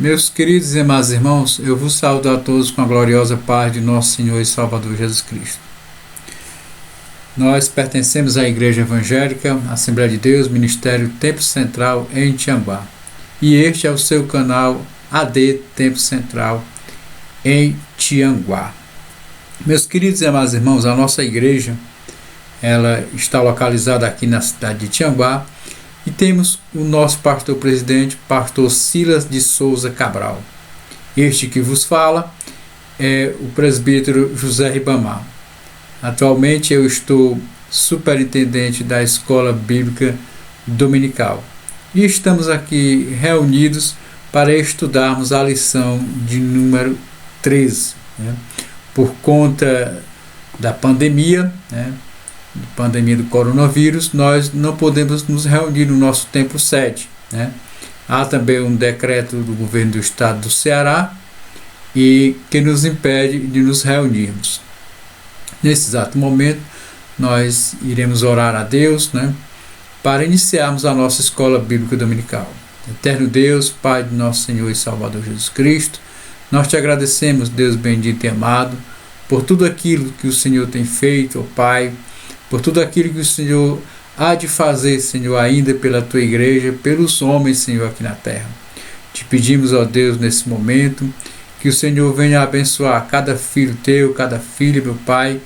Meus queridos e amados irmãos, eu vos saúdo a todos com a gloriosa paz de nosso Senhor e Salvador Jesus Cristo. Nós pertencemos à Igreja Evangélica, Assembleia de Deus, Ministério Tempo Central em Tianguá. E este é o seu canal AD Tempo Central em Tianguá. Meus queridos e amados irmãos, a nossa igreja ela está localizada aqui na cidade de Tianguá e temos o nosso pastor-presidente, pastor Silas de Souza Cabral. Este que vos fala é o presbítero José Ribamar. Atualmente eu estou superintendente da Escola Bíblica Dominical e estamos aqui reunidos para estudarmos a lição de número 13. Por conta da pandemia, pandemia do coronavírus, nós não podemos nos reunir no nosso templo sede. Há também um decreto do governo do estado do Ceará e que nos impede de nos reunirmos. Nesse exato momento, nós iremos orar a Deus, para iniciarmos a nossa escola bíblica dominical. Eterno Deus, Pai de nosso Senhor e Salvador Jesus Cristo, nós te agradecemos, Deus bendito e amado, por tudo aquilo que o Senhor tem feito, ó Pai, por tudo aquilo que o Senhor há de fazer, Senhor, ainda pela tua igreja, pelos homens, Senhor, aqui na terra. Te pedimos, ó Deus, nesse momento, que o Senhor venha abençoar cada filho teu, cada filha, meu Pai,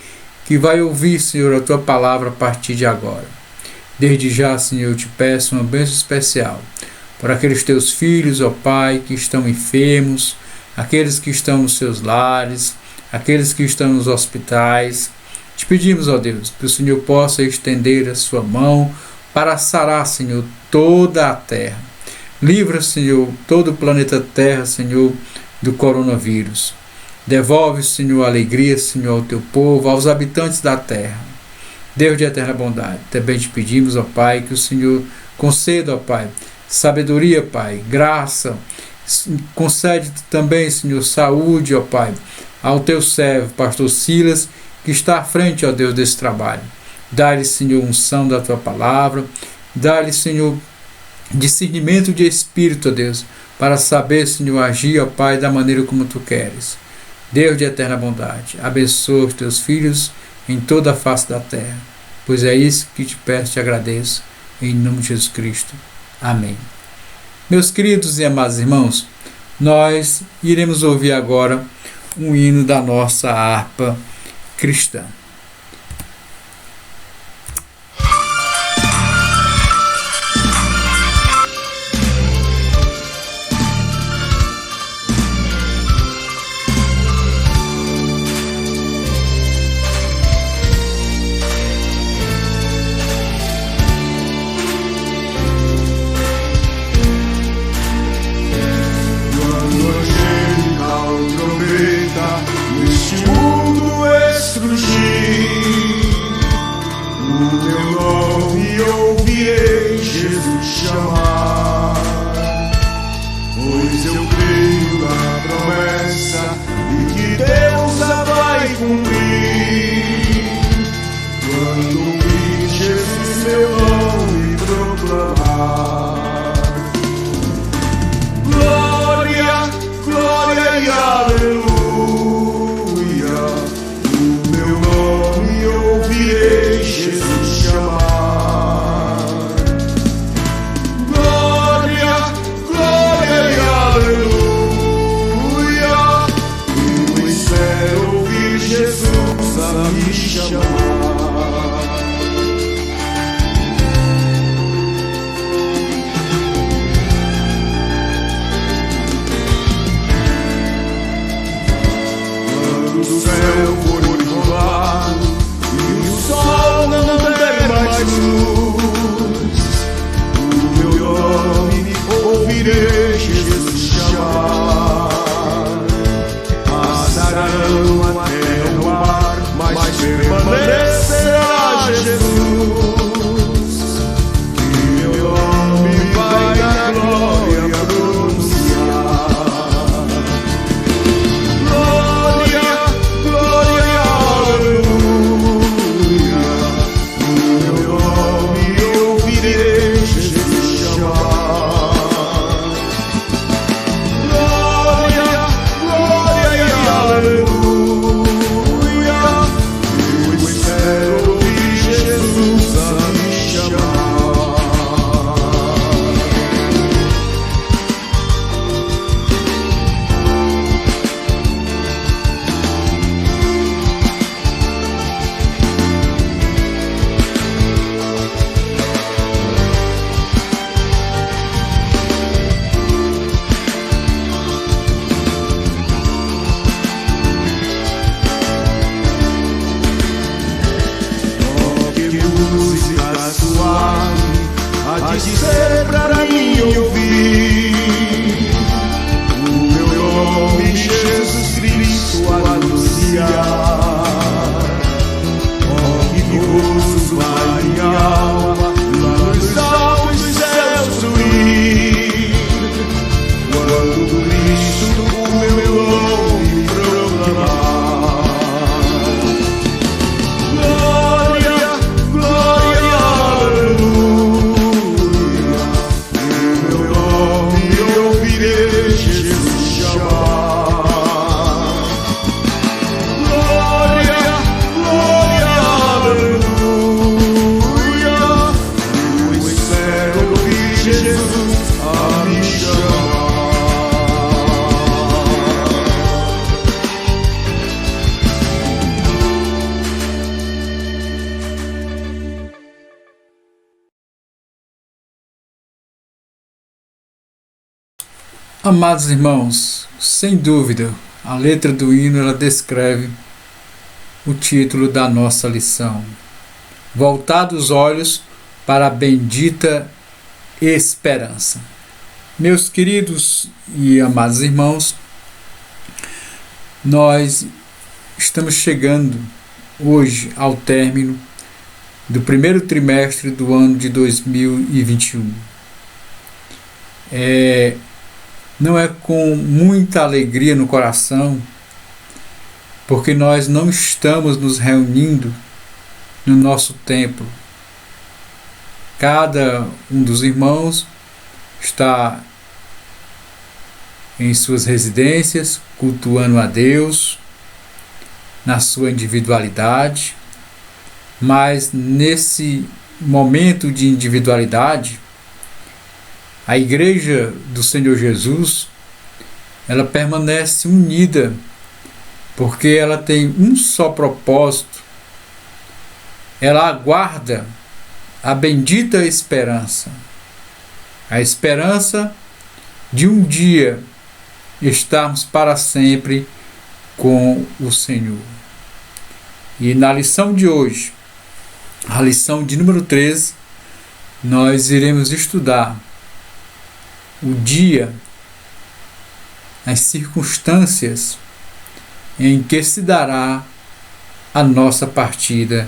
que vai ouvir, Senhor, a tua palavra a partir de agora. Desde já, Senhor, eu te peço uma bênção especial por aqueles teus filhos, ó Pai, que estão enfermos, aqueles que estão nos seus lares, aqueles que estão nos hospitais. Te pedimos, ó Deus, que o Senhor possa estender a sua mão para sarar, Senhor, toda a terra. Livra, Senhor, todo o planeta Terra, Senhor, do coronavírus. Devolve, Senhor, a alegria, Senhor, ao teu povo, aos habitantes da terra. Deus de eterna bondade, também te pedimos, ó Pai, que o Senhor conceda, ó Pai, sabedoria, Pai, graça. Concede também, Senhor, saúde, ó Pai, ao teu servo, pastor Silas, que está à frente, ó Deus, desse trabalho. Dá-lhe, Senhor, unção da tua palavra. Dá-lhe, Senhor, discernimento de espírito, ó Deus, para saber, Senhor, agir, ó Pai, da maneira como tu queres. Deus de eterna bondade, abençoa os teus filhos em toda a face da terra, pois é isso que te peço e te agradeço, em nome de Jesus Cristo. Amém. Meus queridos e amados irmãos, nós iremos ouvir agora um hino da nossa harpa cristã. Neste mundo estrugido a me chamar. Amados irmãos, sem dúvida, a letra do hino ela descreve o título da nossa lição. Voltados os olhos para a bendita esperança. Meus queridos e amados irmãos, nós estamos chegando hoje ao término do primeiro trimestre do ano de 2021. Não é com muita alegria no coração, porque nós não estamos nos reunindo no nosso templo. Cada um dos irmãos está em suas residências, cultuando a Deus, na sua individualidade, mas nesse momento de individualidade, a Igreja do Senhor Jesus, ela permanece unida, porque ela tem um só propósito. Ela aguarda a bendita esperança, a esperança de um dia estarmos para sempre com o Senhor. E na lição de hoje, a lição de número 13, nós iremos estudar o dia, as circunstâncias em que se dará a nossa partida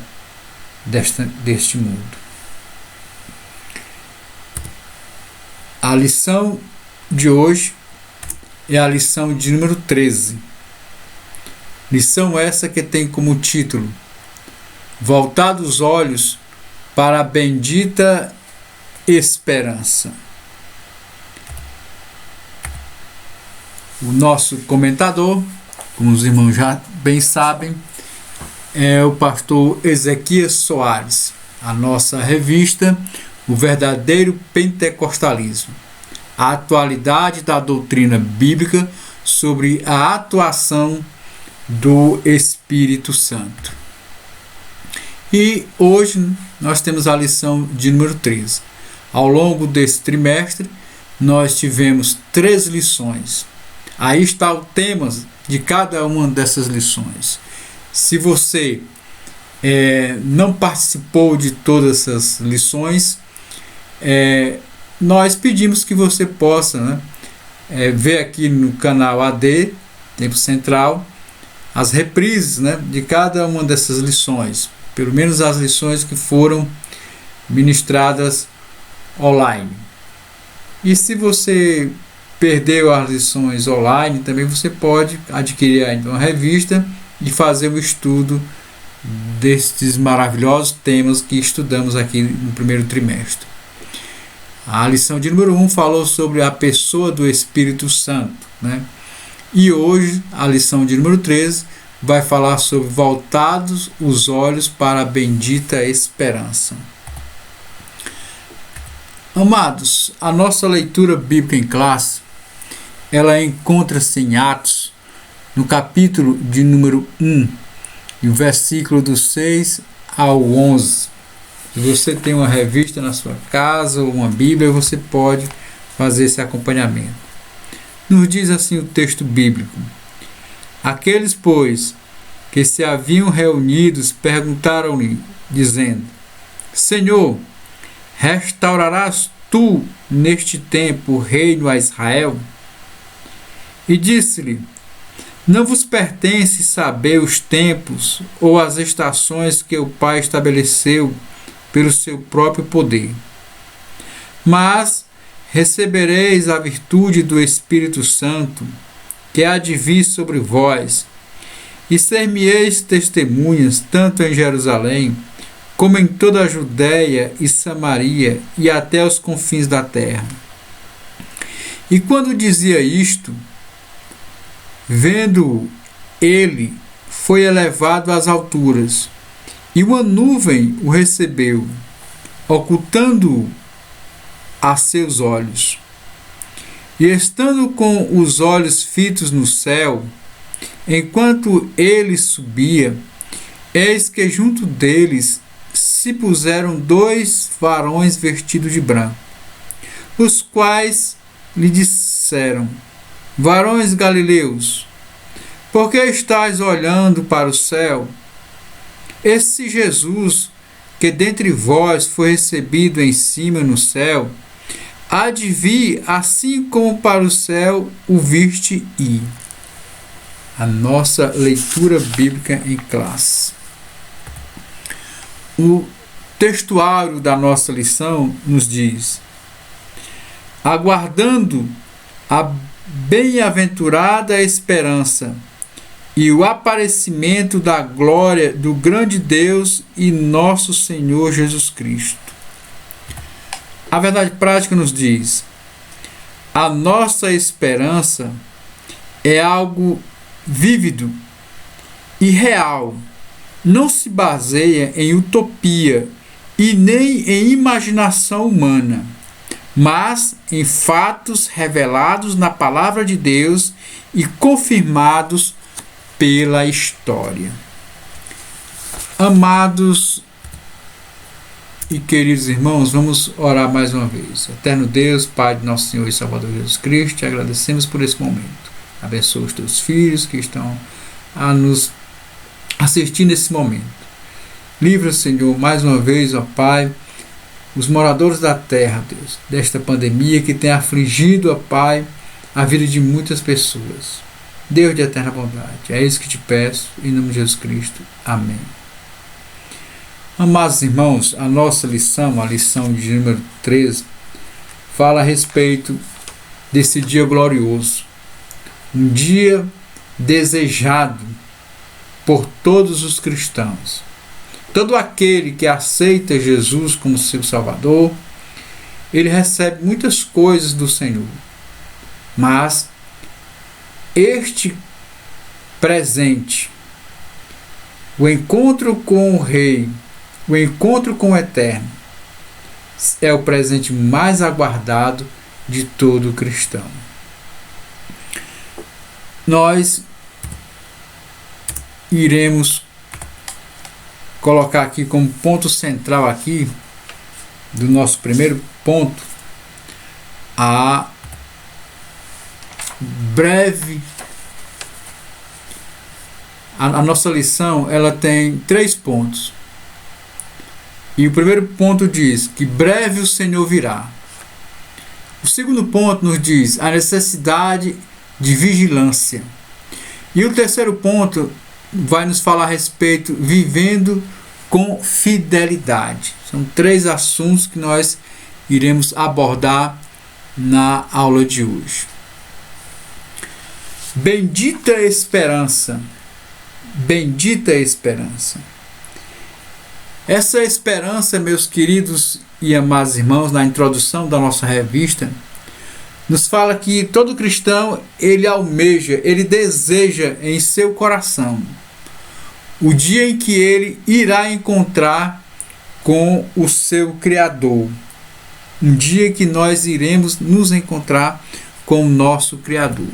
deste mundo. A lição de hoje é a lição de número 13. Lição essa que tem como título: Voltados os olhos para a bendita esperança. O nosso comentador, como os irmãos já bem sabem, é o pastor Ezequias Soares. A nossa revista, O Verdadeiro Pentecostalismo, a atualidade da doutrina bíblica sobre a atuação do Espírito Santo. E hoje nós temos a lição de número 13. Ao longo desse trimestre, nós tivemos 3 lições. Aí está o tema de cada uma dessas lições. Se você não participou de todas essas lições, nós pedimos que você possa ver aqui no canal AD, Tempo Central, as reprises de cada uma dessas lições, pelo menos as lições que foram ministradas online. E se você perdeu as lições online, também você pode adquirir uma revista e fazer um estudo destes maravilhosos temas que estudamos aqui no primeiro trimestre. A lição de número 1 falou sobre a pessoa do Espírito Santo, E hoje a lição de número 13 vai falar sobre voltados os olhos para a bendita esperança. Amados, a nossa leitura bíblica em classe, ela encontra-se em Atos, no capítulo de número 1, e o versículo do 6 ao 11. Se você tem uma revista na sua casa ou uma Bíblia, você pode fazer esse acompanhamento. Nos diz assim o texto bíblico: Aqueles, pois, que se haviam reunidos, perguntaram-lhe, dizendo: Senhor, restaurarás tu neste tempo o reino a Israel? E disse-lhe: Não vos pertence saber os tempos ou as estações que o Pai estabeleceu pelo seu próprio poder. Mas recebereis a virtude do Espírito Santo, que há de vir sobre vós, e ser-me-eis testemunhas tanto em Jerusalém, como em toda a Judéia e Samaria e até os confins da terra. E quando dizia isto, vendo ele, foi elevado às alturas, e uma nuvem o recebeu, ocultando-o a seus olhos. E estando com os olhos fitos no céu, enquanto ele subia, eis que junto deles se puseram 2 varões vestidos de branco, os quais lhe disseram: Varões galileus, por que estáis olhando para o céu? Esse Jesus, que dentre vós foi recebido em cima no céu, há de vir assim como para o céu o viste ir. A nossa leitura bíblica em classe. O textuário da nossa lição nos diz: aguardando a bem-aventurada esperança e o aparecimento da glória do grande Deus e nosso Senhor Jesus Cristo. A verdade prática nos diz: a nossa esperança é algo vívido e real, não se baseia em utopia e nem em imaginação humana, mas em fatos revelados na palavra de Deus e confirmados pela história. Amados e queridos irmãos, vamos orar mais uma vez. Eterno Deus, Pai de nosso Senhor e Salvador Jesus Cristo, te agradecemos por esse momento. Abençoa os teus filhos que estão a nos assistir nesse momento. Livra, Senhor, mais uma vez, ó Pai, os moradores da terra, Deus, desta pandemia que tem afligido, ó Pai, a vida de muitas pessoas. Deus de eterna bondade, é isso que te peço, em nome de Jesus Cristo. Amém. Amados irmãos, a nossa lição, a lição de número 13, fala a respeito desse dia glorioso. Um dia desejado por todos os cristãos. Todo aquele que aceita Jesus como seu Salvador, ele recebe muitas coisas do Senhor. Mas este presente, o encontro com o Rei, o encontro com o Eterno, é o presente mais aguardado de todo cristão. Nós iremos colocar aqui como ponto central aqui do nosso primeiro ponto a nossa lição. Ela tem 3 pontos. E o primeiro ponto diz que breve o Senhor virá. O segundo ponto nos diz a necessidade de vigilância. E o terceiro ponto vai nos falar a respeito vivendo com fidelidade. São 3 assuntos que nós iremos abordar na aula de hoje. Bendita esperança. Bendita esperança. Essa esperança, meus queridos e amados irmãos, na introdução da nossa revista, nos fala que todo cristão, ele almeja, ele deseja em seu coração o dia em que ele irá encontrar com o seu Criador. Um dia que nós iremos nos encontrar com o nosso Criador.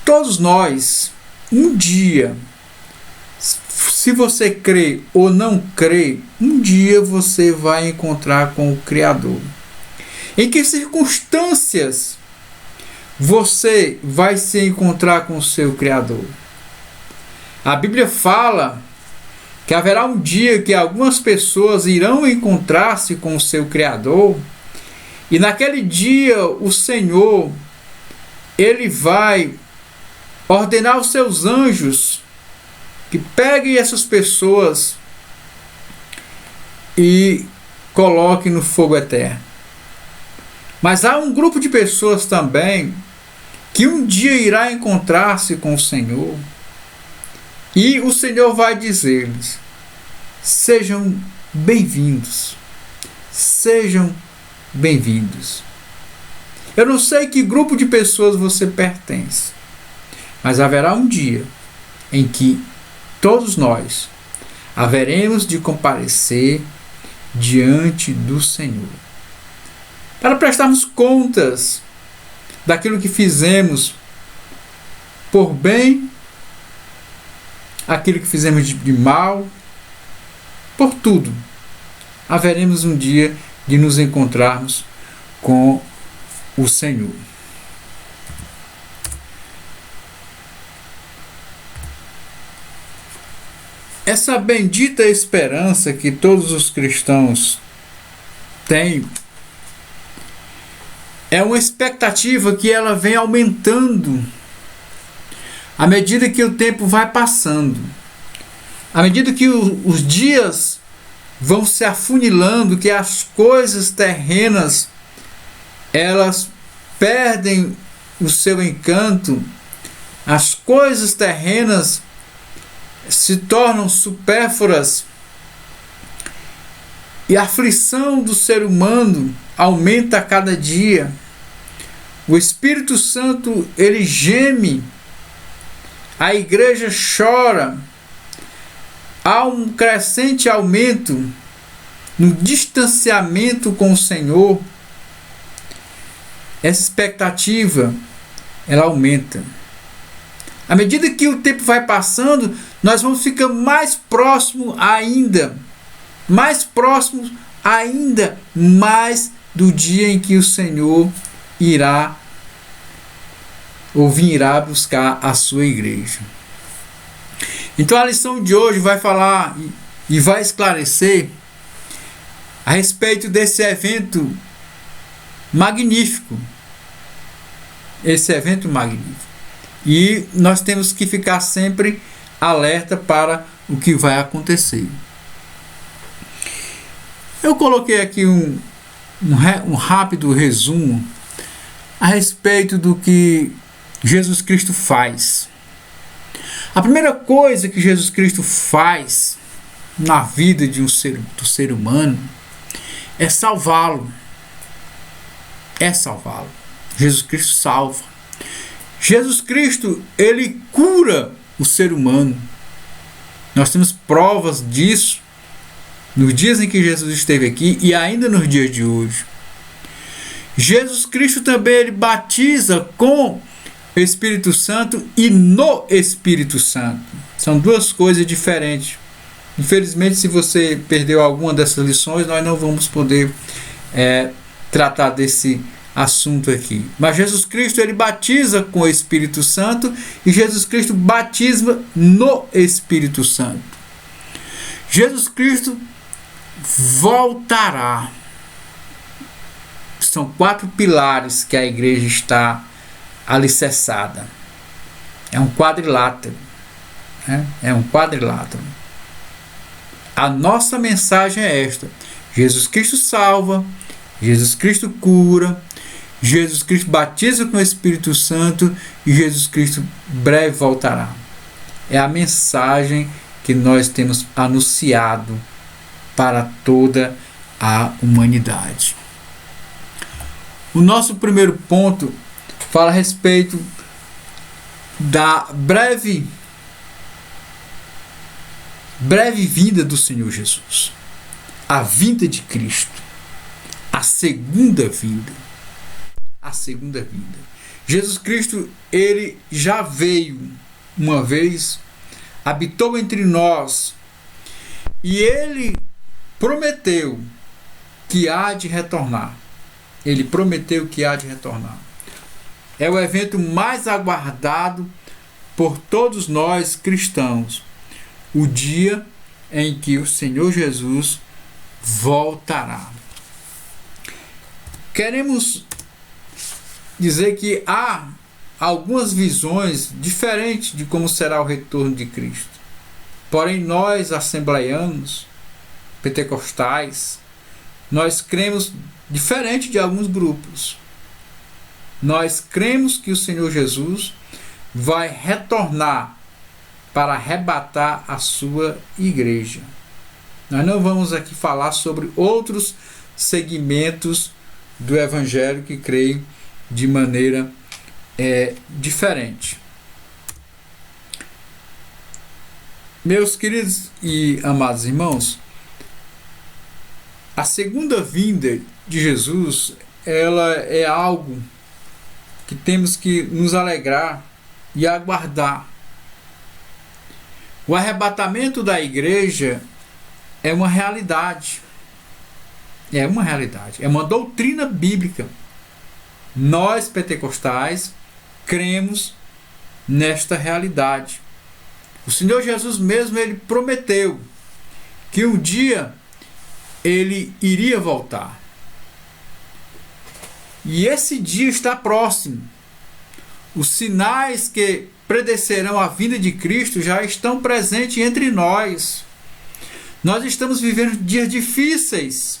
Todos nós, um dia, se você crê ou não crê, um dia você vai encontrar com o Criador. Em que circunstâncias você vai se encontrar com o seu Criador? A Bíblia fala que haverá um dia que algumas pessoas irão encontrar-se com o seu Criador, e naquele dia o Senhor, ele vai ordenar aos seus anjos que peguem essas pessoas e coloquem no fogo eterno. Mas há um grupo de pessoas também que um dia irá encontrar-se com o Senhor, e o Senhor vai dizer-lhes: sejam bem-vindos, sejam bem-vindos. Eu não sei que grupo de pessoas você pertence, mas haverá um dia em que todos nós haveremos de comparecer diante do Senhor para prestarmos contas daquilo que fizemos por bem, aquilo que fizemos de mal, por tudo. Haveremos um dia de nos encontrarmos com o Senhor. Essa bendita esperança que todos os cristãos têm é uma expectativa que ela vem aumentando à medida que o tempo vai passando, à medida que os dias vão se afunilando, que as coisas terrenas elas perdem o seu encanto, as coisas terrenas se tornam supérfluas e a aflição do ser humano aumenta a cada dia. O Espírito Santo ele geme, a igreja chora, há um crescente aumento no distanciamento com o Senhor. Essa expectativa ela aumenta. À medida que o tempo vai passando, nós vamos ficar mais próximos ainda mais do dia em que o Senhor irá ou virá buscar a sua igreja. Então a lição de hoje vai falar e vai esclarecer a respeito desse evento magnífico. Esse evento magnífico. E nós temos que ficar sempre alerta para o que vai acontecer. Eu coloquei aqui um rápido resumo a respeito do que Jesus Cristo faz. A primeira coisa que Jesus Cristo faz na vida do ser humano é salvá-lo. Jesus Cristo salva. Jesus Cristo, ele cura o ser humano. Nós temos provas disso nos dias em que Jesus esteve aqui e ainda nos dias de hoje. Jesus Cristo também ele batiza com o Espírito Santo e no Espírito Santo. São duas coisas diferentes. Infelizmente, se você perdeu alguma dessas lições, nós não vamos poder tratar desse assunto aqui. Mas Jesus Cristo ele batiza com o Espírito Santo e Jesus Cristo batiza no Espírito Santo. Jesus Cristo voltará. São 4 pilares que a igreja está alicerçada. É um quadrilátero. É um quadrilátero. A nossa mensagem é esta: Jesus Cristo salva, Jesus Cristo cura, Jesus Cristo batiza com o Espírito Santo e Jesus Cristo breve voltará. É a mensagem que nós temos anunciado para toda a humanidade. O nosso primeiro ponto fala a respeito da breve vinda do Senhor Jesus. A vinda de Cristo. A segunda vinda. A segunda vinda. Jesus Cristo, ele já veio uma vez, habitou entre nós e ele prometeu que há de retornar. Ele prometeu que há de retornar. É o evento mais aguardado por todos nós cristãos. O dia em que o Senhor Jesus voltará. Queremos dizer que há algumas visões diferentes de como será o retorno de Cristo. Porém, nós, assembleianos, pentecostais, nós cremos diferente de alguns grupos. Nós cremos que o Senhor Jesus vai retornar para arrebatar a sua igreja. Nós não vamos aqui falar sobre outros segmentos do Evangelho que creem de maneira diferente. Meus queridos e amados irmãos, a segunda vinda de Jesus, ela é algo que temos que nos alegrar e aguardar. O arrebatamento da igreja é uma realidade. É uma realidade. É uma doutrina bíblica. Nós, pentecostais, cremos nesta realidade. O Senhor Jesus mesmo, ele prometeu que um dia ele iria voltar. E esse dia está próximo. Os sinais que predeceram a vinda de Cristo já estão presentes entre nós. Nós estamos vivendo dias difíceis.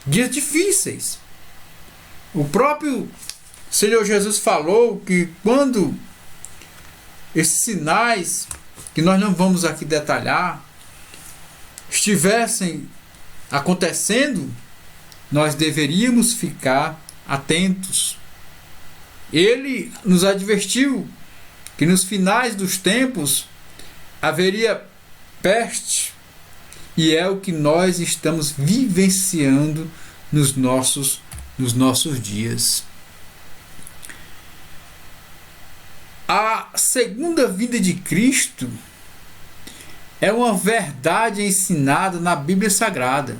Dias difíceis. O próprio Senhor Jesus falou que quando esses sinais, que nós não vamos aqui detalhar, estivessem acontecendo, nós deveríamos ficar atentos. Ele nos advertiu que nos finais dos tempos haveria peste, e é o que nós estamos vivenciando nos nossos dias. A segunda vinda de Cristo é uma verdade ensinada na Bíblia Sagrada.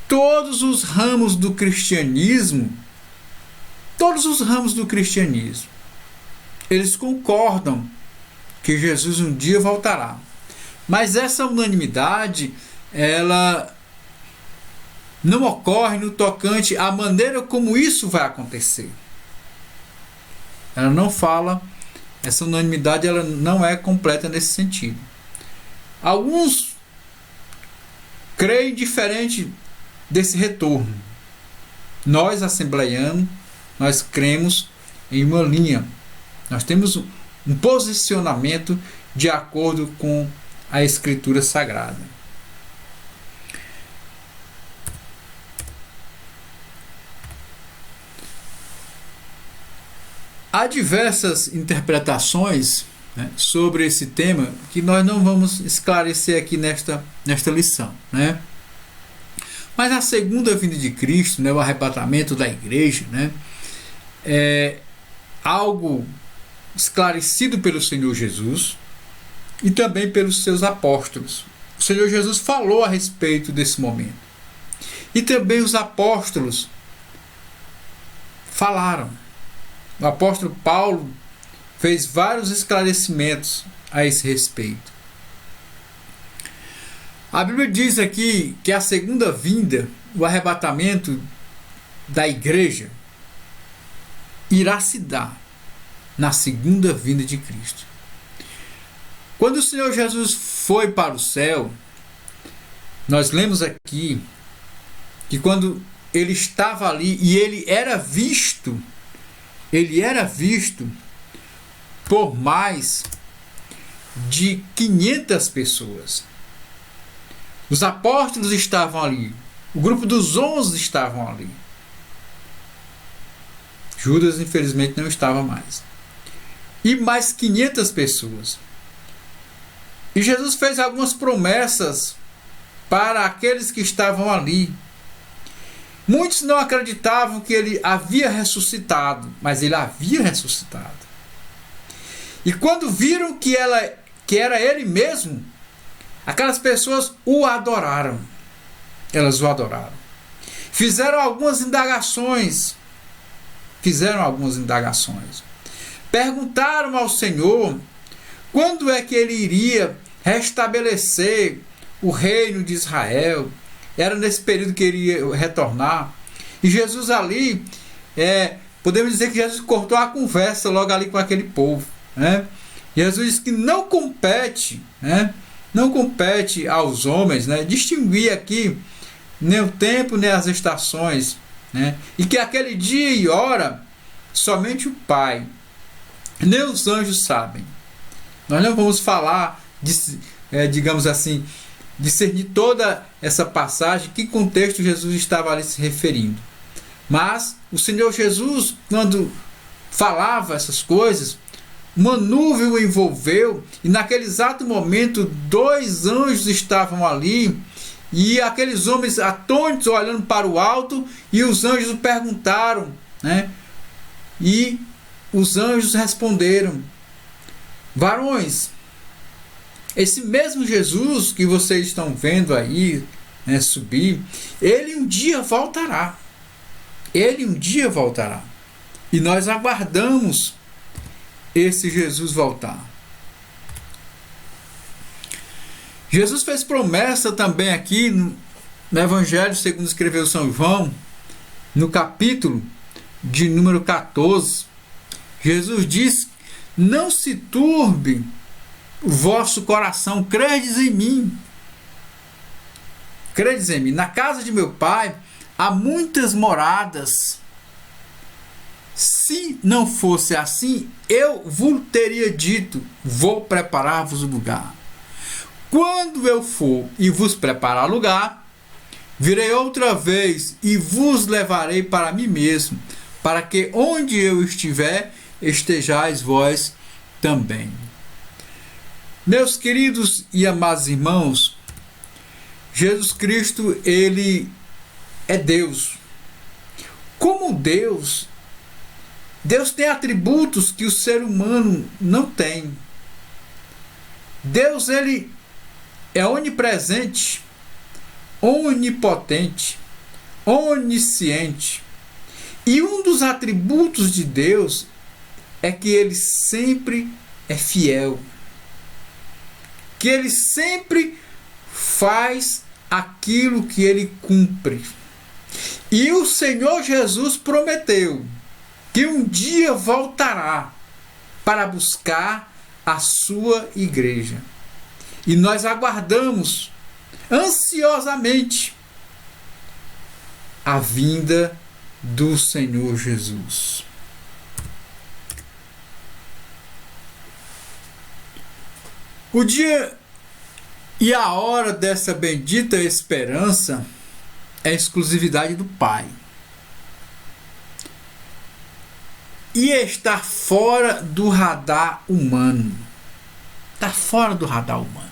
Todos os ramos do cristianismo, eles concordam que Jesus um dia voltará. Mas essa unanimidade, ela não ocorre no tocante à maneira como isso vai acontecer. Ela não fala, essa unanimidade ela não é completa nesse sentido. Alguns creem diferente desse retorno. Nós, assembleianos, nós cremos em uma linha. Nós temos um posicionamento de acordo com a Escritura Sagrada. Há diversas interpretações, né, sobre esse tema que nós não vamos esclarecer aqui nesta lição, né? Mas a segunda vinda de Cristo, né, o arrebatamento da igreja, né, é algo esclarecido pelo Senhor Jesus e também pelos seus apóstolos. O Senhor Jesus falou a respeito desse momento. E também os apóstolos falaram. O apóstolo Paulo fez vários esclarecimentos a esse respeito. A Bíblia diz aqui que a segunda vinda, o arrebatamento da igreja, irá se dar na segunda vinda de Cristo. Quando o Senhor Jesus foi para o céu, nós lemos aqui que quando ele estava ali e ele era visto por mais de 500 pessoas. Os apóstolos estavam ali, o grupo dos 11 estavam ali. Judas, infelizmente, não estava mais. E mais 500 pessoas. E Jesus fez algumas promessas para aqueles que estavam ali. Muitos não acreditavam que ele havia ressuscitado, mas ele havia ressuscitado. E quando viram que era ele mesmo, aquelas pessoas o adoraram. Elas o adoraram. Fizeram algumas indagações. Perguntaram ao Senhor quando é que ele iria restabelecer o reino de Israel. Era nesse período que ele ia retornar. E Jesus ali, podemos dizer que Jesus cortou a conversa logo ali com aquele povo, né? Jesus disse que não compete aos homens, né, distinguir aqui nem o tempo nem as estações, né? E que aquele dia e hora somente o Pai, nem os anjos sabem. Nós não vamos falar digamos assim, discernir toda essa passagem, que contexto Jesus estava ali se referindo. Mas o Senhor Jesus, quando falava essas coisas, uma nuvem o envolveu, e naquele exato momento 2 anjos estavam ali, e aqueles homens atônitos olhando para o alto, e os anjos perguntaram né? E os anjos responderam: varões, esse mesmo Jesus que vocês estão vendo aí, né, subir, ele um dia voltará. Ele um dia voltará. E nós aguardamos esse Jesus voltar. Jesus fez promessa também aqui no Evangelho segundo escreveu São João, no capítulo de número 14. Jesus diz: não se turbe o vosso coração, credes em mim. Credes em mim. Na casa de meu Pai há muitas moradas. Se não fosse assim, eu vos teria dito: vou preparar-vos o lugar. Quando eu for e vos preparar lugar, virei outra vez e vos levarei para mim mesmo, para que onde eu estiver, estejais vós também. Meus queridos e amados irmãos, Jesus Cristo, ele é Deus. Como Deus tem atributos que o ser humano não tem. Deus, ele é onipresente, onipotente, onisciente. E um dos atributos de Deus é que ele sempre é fiel. Que ele sempre faz aquilo que ele cumpre. E o Senhor Jesus prometeu que um dia voltará para buscar a sua igreja. E nós aguardamos ansiosamente a vinda do Senhor Jesus. O dia e a hora dessa bendita esperança é exclusividade do Pai. E está fora do radar humano. Está fora do radar humano.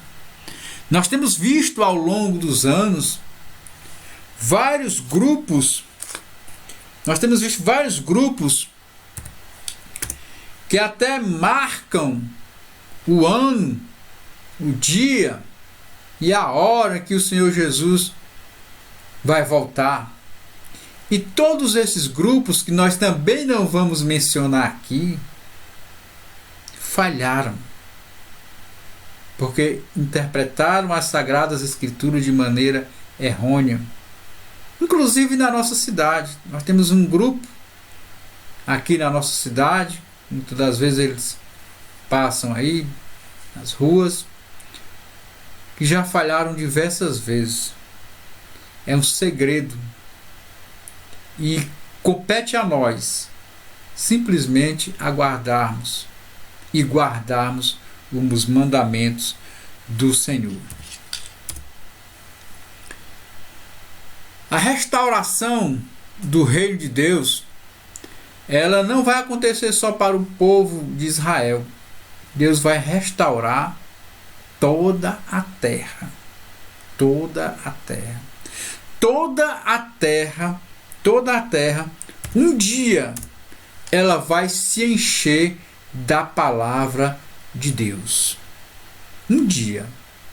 Nós temos visto ao longo dos anos vários grupos que até marcam o ano, o dia e a hora que o Senhor Jesus vai voltar. E todos esses grupos, que nós também não vamos mencionar aqui, falharam, porque interpretaram as Sagradas Escrituras de maneira errônea. Inclusive na nossa cidade. Nós temos um grupo aqui na nossa cidade, muitas das vezes eles passam aí nas ruas, que já falharam diversas vezes. É um segredo. E compete a nós simplesmente aguardarmos e guardarmos os mandamentos do Senhor. A restauração do reino de Deus, ela não vai acontecer só para o povo de Israel. Deus vai restaurar toda a terra. Toda a terra. Toda a terra. Toda a terra, um dia, ela vai se encher da palavra de Deus. Um dia,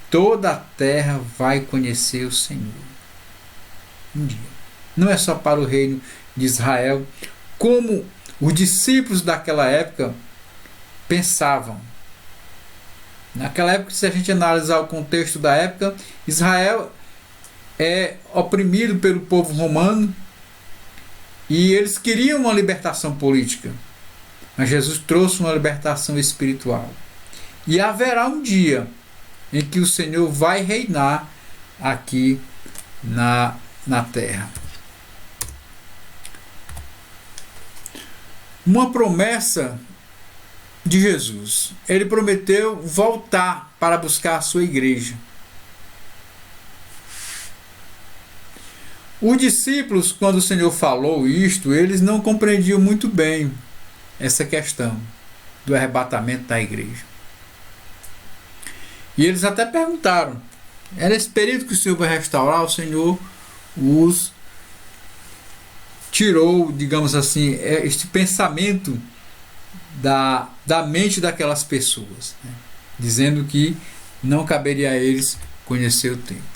toda a terra vai conhecer o Senhor. Um dia. Não é só para o reino de Israel, como os discípulos daquela época pensavam. Naquela época, se a gente analisar o contexto da época, Israel é oprimido pelo povo romano, e eles queriam uma libertação política, mas Jesus trouxe uma libertação espiritual. E haverá um dia em que o Senhor vai reinar aqui na terra. Uma promessa de Jesus. Ele prometeu voltar para buscar a sua igreja. Os discípulos, quando o Senhor falou isto, eles não compreendiam muito bem essa questão do arrebatamento da igreja. E eles até perguntaram: é nesse período que o Senhor vai restaurar? O Senhor os tirou, digamos assim, este pensamento da mente daquelas pessoas, né? Dizendo que não caberia a eles conhecer o tempo.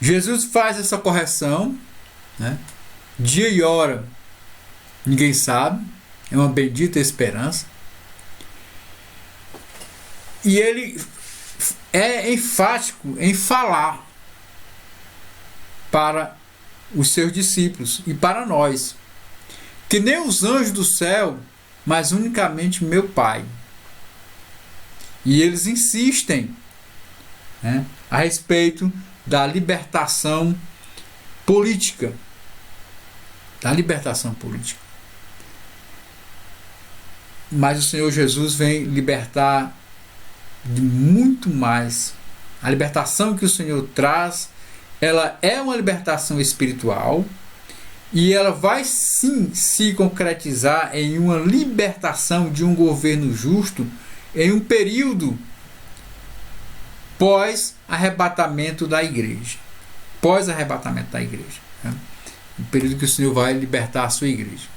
Jesus faz essa correção, né? Dia e hora ninguém sabe, é uma bendita esperança. E ele é enfático em falar para os seus discípulos e para nós, que nem os anjos do céu, mas unicamente meu Pai. E eles insistem, né, a respeito da libertação política. Da libertação política. Mas o Senhor Jesus vem libertar de muito mais. A libertação que o Senhor traz, ela é uma libertação espiritual e ela vai sim se concretizar em uma libertação de um governo justo em um período pós-arrebatamento da igreja. Pós-arrebatamento da igreja, né? O período que o Senhor vai libertar a sua igreja.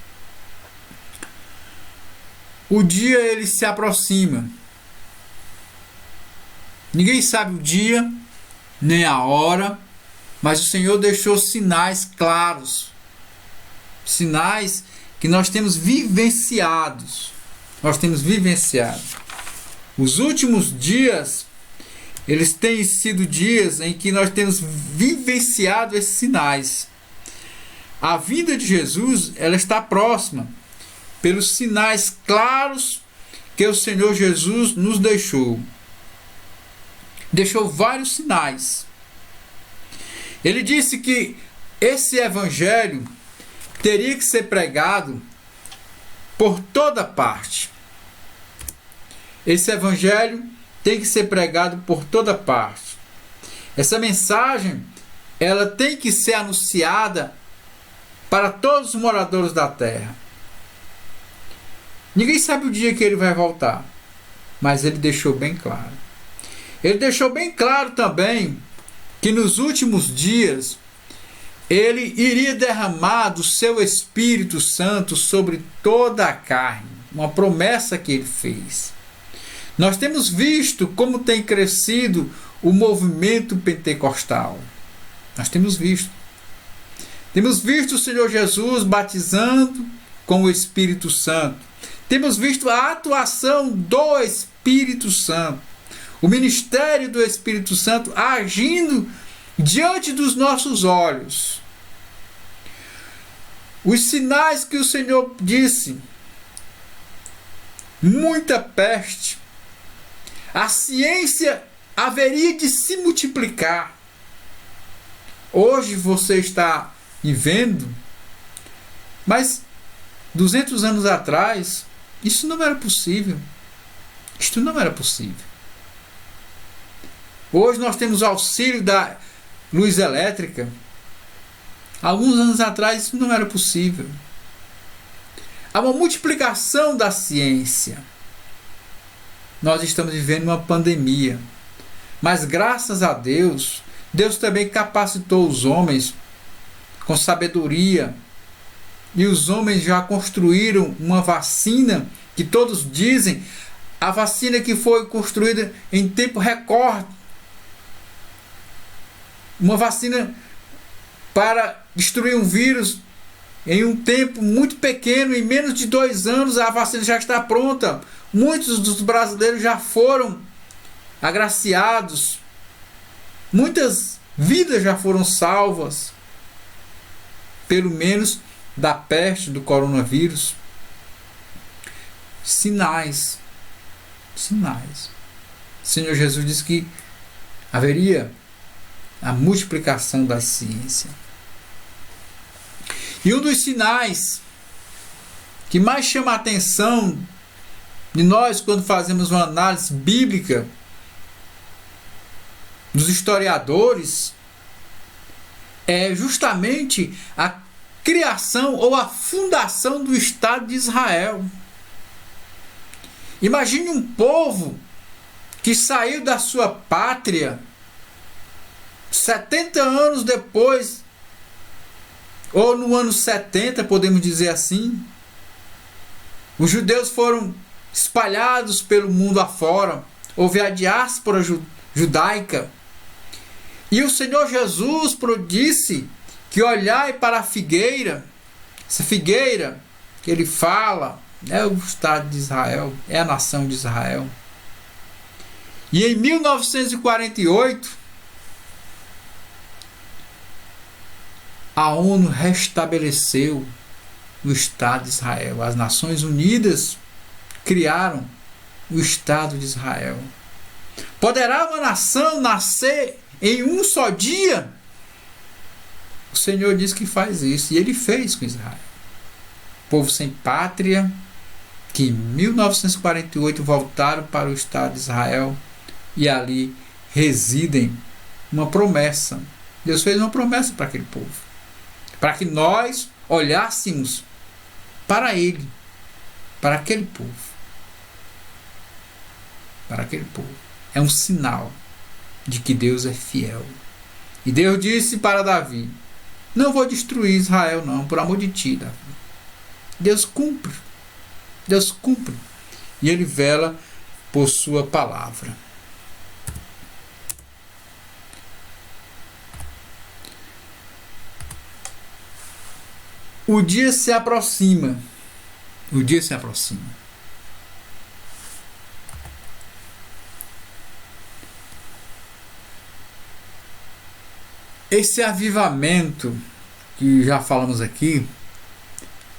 O dia ele se aproxima. Ninguém sabe o dia, nem a hora, mas o Senhor deixou sinais claros. Sinais que nós temos vivenciados. Nós temos vivenciado. Os últimos dias, eles têm sido dias em que nós temos vivenciado esses sinais. A vinda de Jesus, ela está próxima, pelos sinais claros que o Senhor Jesus nos deixou. Deixou vários sinais. Ele disse que esse evangelho teria que ser pregado por toda parte. Esse evangelho tem que ser pregado por toda parte. Essa mensagem, ela tem que ser anunciada para todos os moradores da terra. Ninguém sabe o dia que ele vai voltar, mas ele deixou bem claro. Ele deixou bem claro também que nos últimos dias ele iria derramar do seu Espírito Santo sobre toda a carne, uma promessa que ele fez. Nós temos visto como tem crescido o movimento pentecostal. Nós temos visto. Temos visto o Senhor Jesus batizando com o Espírito Santo. Temos visto a atuação do Espírito Santo. O ministério do Espírito Santo agindo diante dos nossos olhos. Os sinais que o Senhor disse. Muita peste. A ciência haveria de se multiplicar. Hoje você está vendo, mas 200 anos atrás, isso não era possível. Isto não era possível. Hoje nós temos auxílio da luz elétrica. Alguns anos atrás isso não era possível. Há uma multiplicação da ciência. Nós estamos vivendo uma pandemia. Mas graças a Deus, Deus também capacitou os homens com sabedoria. E os homens já construíram uma vacina que todos dizem, a vacina que foi construída em tempo recorde. Uma vacina para destruir um vírus em um tempo muito pequeno, em menos de 2 anos a vacina já está pronta. Muitos dos brasileiros já foram agraciados. Muitas vidas já foram salvas, pelo menos da peste, do coronavírus. Sinais. Sinais. O Senhor Jesus disse que haveria a multiplicação da ciência. E um dos sinais que mais chama a atenção de nós quando fazemos uma análise bíblica dos historiadores é justamente a criação ou a fundação do Estado de Israel. Imagine um povo que saiu da sua pátria 70 anos depois, ou no ano 70, podemos dizer assim. Os judeus foram espalhados pelo mundo afora. Houve a diáspora judaica. E o Senhor Jesus disse que olhai para a figueira, essa figueira que ele fala, é o Estado de Israel, é a nação de Israel. E em 1948, a ONU restabeleceu o Estado de Israel. As Nações Unidas criaram o Estado de Israel. Poderá uma nação nascer em um só dia? O Senhor diz que faz isso, e Ele fez com Israel. Povo sem pátria, que em 1948 voltaram para o Estado de Israel e ali residem. Uma promessa. Deus fez uma promessa para aquele povo, para que nós olhássemos para Ele, para aquele povo. Para aquele povo. É um sinal de que Deus é fiel. E Deus disse para Davi: não vou destruir Israel não, por amor de ti, Davi. Deus cumpre. Deus cumpre. E Ele vela por sua palavra. O dia se aproxima. O dia se aproxima. Esse avivamento que já falamos aqui,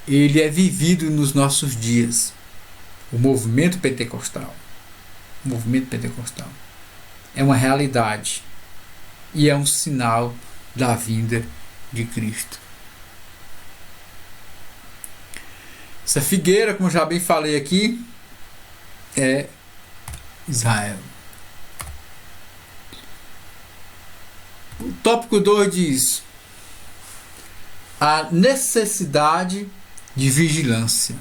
ele é vivido nos nossos dias. O movimento pentecostal. O movimento pentecostal é uma realidade e é um sinal da vinda de Cristo. Essa figueira, como já bem falei aqui, é Israel. O tópico 2 diz: a necessidade de vigilância.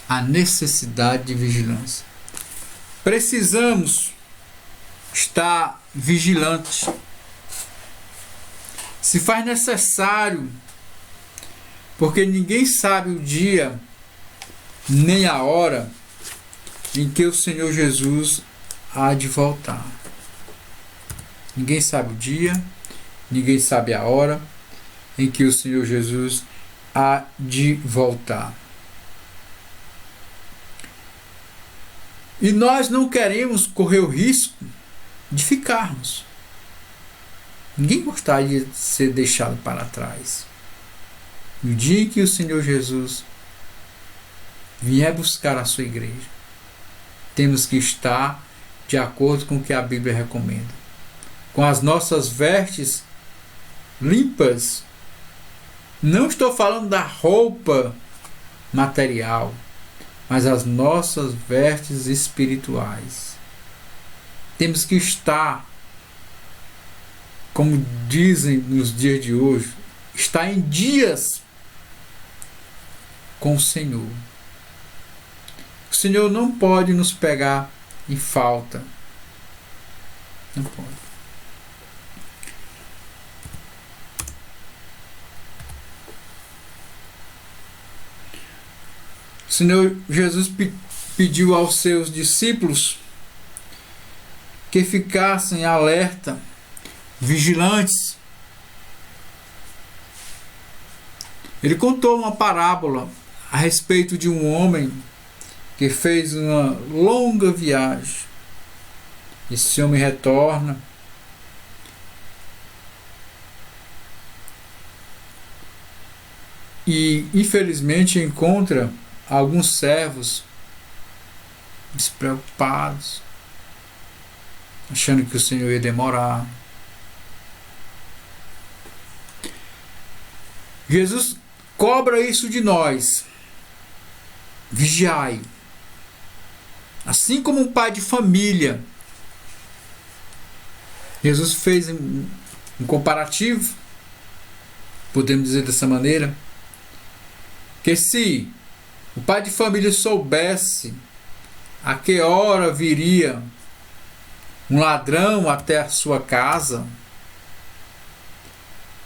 A necessidade de vigilância. Precisamos estar vigilantes. Se faz necessário, porque ninguém sabe o dia nem a hora em que o Senhor Jesus há de voltar. Ninguém sabe o dia, ninguém sabe a hora em que o Senhor Jesus há de voltar. E nós não queremos correr o risco de ficarmos. Ninguém gostaria de ser deixado para trás. No dia em que o Senhor Jesus vier buscar a sua igreja, temos que estar de acordo com o que a Bíblia recomenda. Com as nossas vestes limpas. Não estou falando da roupa material, mas as nossas vestes espirituais. Temos que estar, como dizem nos dias de hoje, estar em dias com o Senhor. O Senhor não pode nos pegar em falta. Não pode. O Senhor Jesus pediu aos seus discípulos que ficassem alerta, vigilantes. Ele contou uma parábola a respeito de um homem que fez uma longa viagem. Esse homem retorna e infelizmente encontra alguns servos despreocupados, achando que o Senhor ia demorar. Jesus cobra isso de nós. Vigiai. Assim como um pai de família. Jesus fez um comparativo, podemos dizer dessa maneira, que se o pai de família soubesse a que hora viria um ladrão até a sua casa,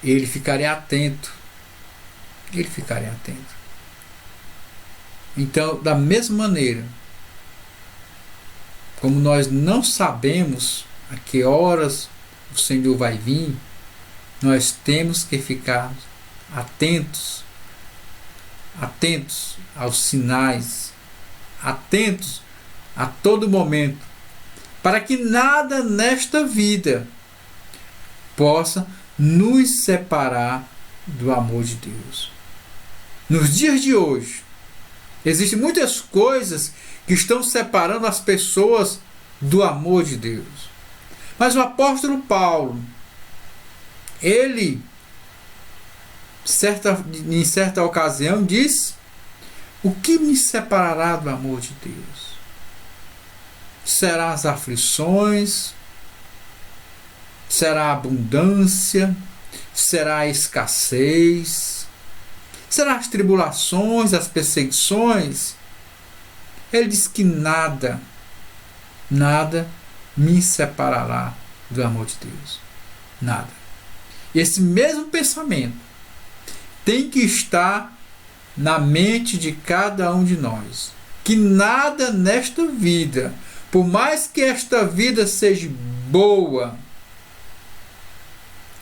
ele ficaria atento. Ele ficaria atento. Então, da mesma maneira, como nós não sabemos a que horas o Senhor vai vir, nós temos que ficar atentos aos sinais, atentos a todo momento, para que nada nesta vida possa nos separar do amor de Deus. Nos dias de hoje, existem muitas coisas que estão separando as pessoas do amor de Deus. Mas o apóstolo Paulo, ele, em certa ocasião, diz: o que me separará do amor de Deus? Será as aflições? Será a abundância? Será a escassez? Será as tribulações, as perseguições? Ele diz que nada me separará do amor de Deus. Nada. Esse mesmo pensamento tem que estar na mente de cada um de nós. Que nada nesta vida, por mais que esta vida seja boa,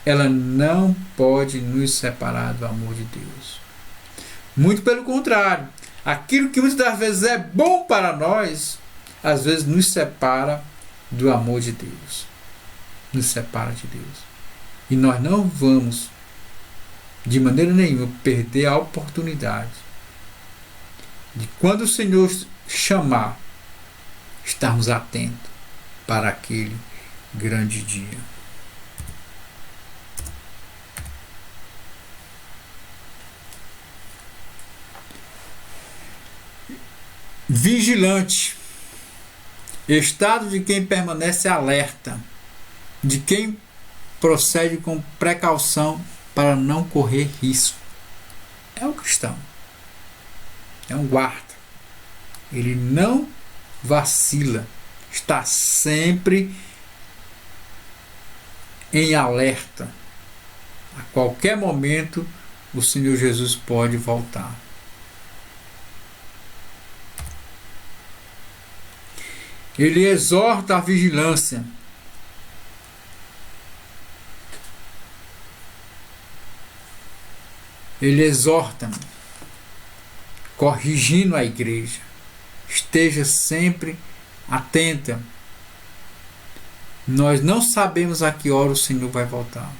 ela não pode nos separar do amor de Deus. Muito pelo contrário, aquilo que muitas das vezes é bom para nós, às vezes nos separa do amor de Deus. Nos separa de Deus. E nós não vamos, de maneira nenhuma, perder a oportunidade de, quando o Senhor chamar, estarmos atentos para aquele grande dia. Vigilante, estado de quem permanece alerta, de quem procede com precaução para não correr risco. É um cristão, é um guarda. Ele não vacila, está sempre em alerta. A qualquer momento o Senhor Jesus pode voltar. Ele exorta a vigilância. Ele exorta, corrigindo a igreja. Esteja sempre atenta. Nós não sabemos a que hora o Senhor vai voltar.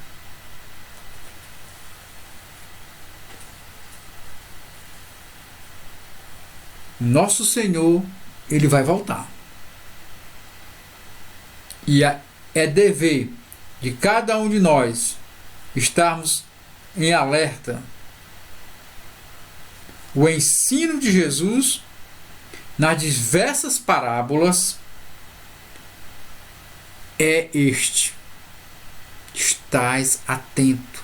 Nosso Senhor, ele vai voltar. E é dever de cada um de nós estarmos em alerta. O ensino de Jesus nas diversas parábolas é este: estás atento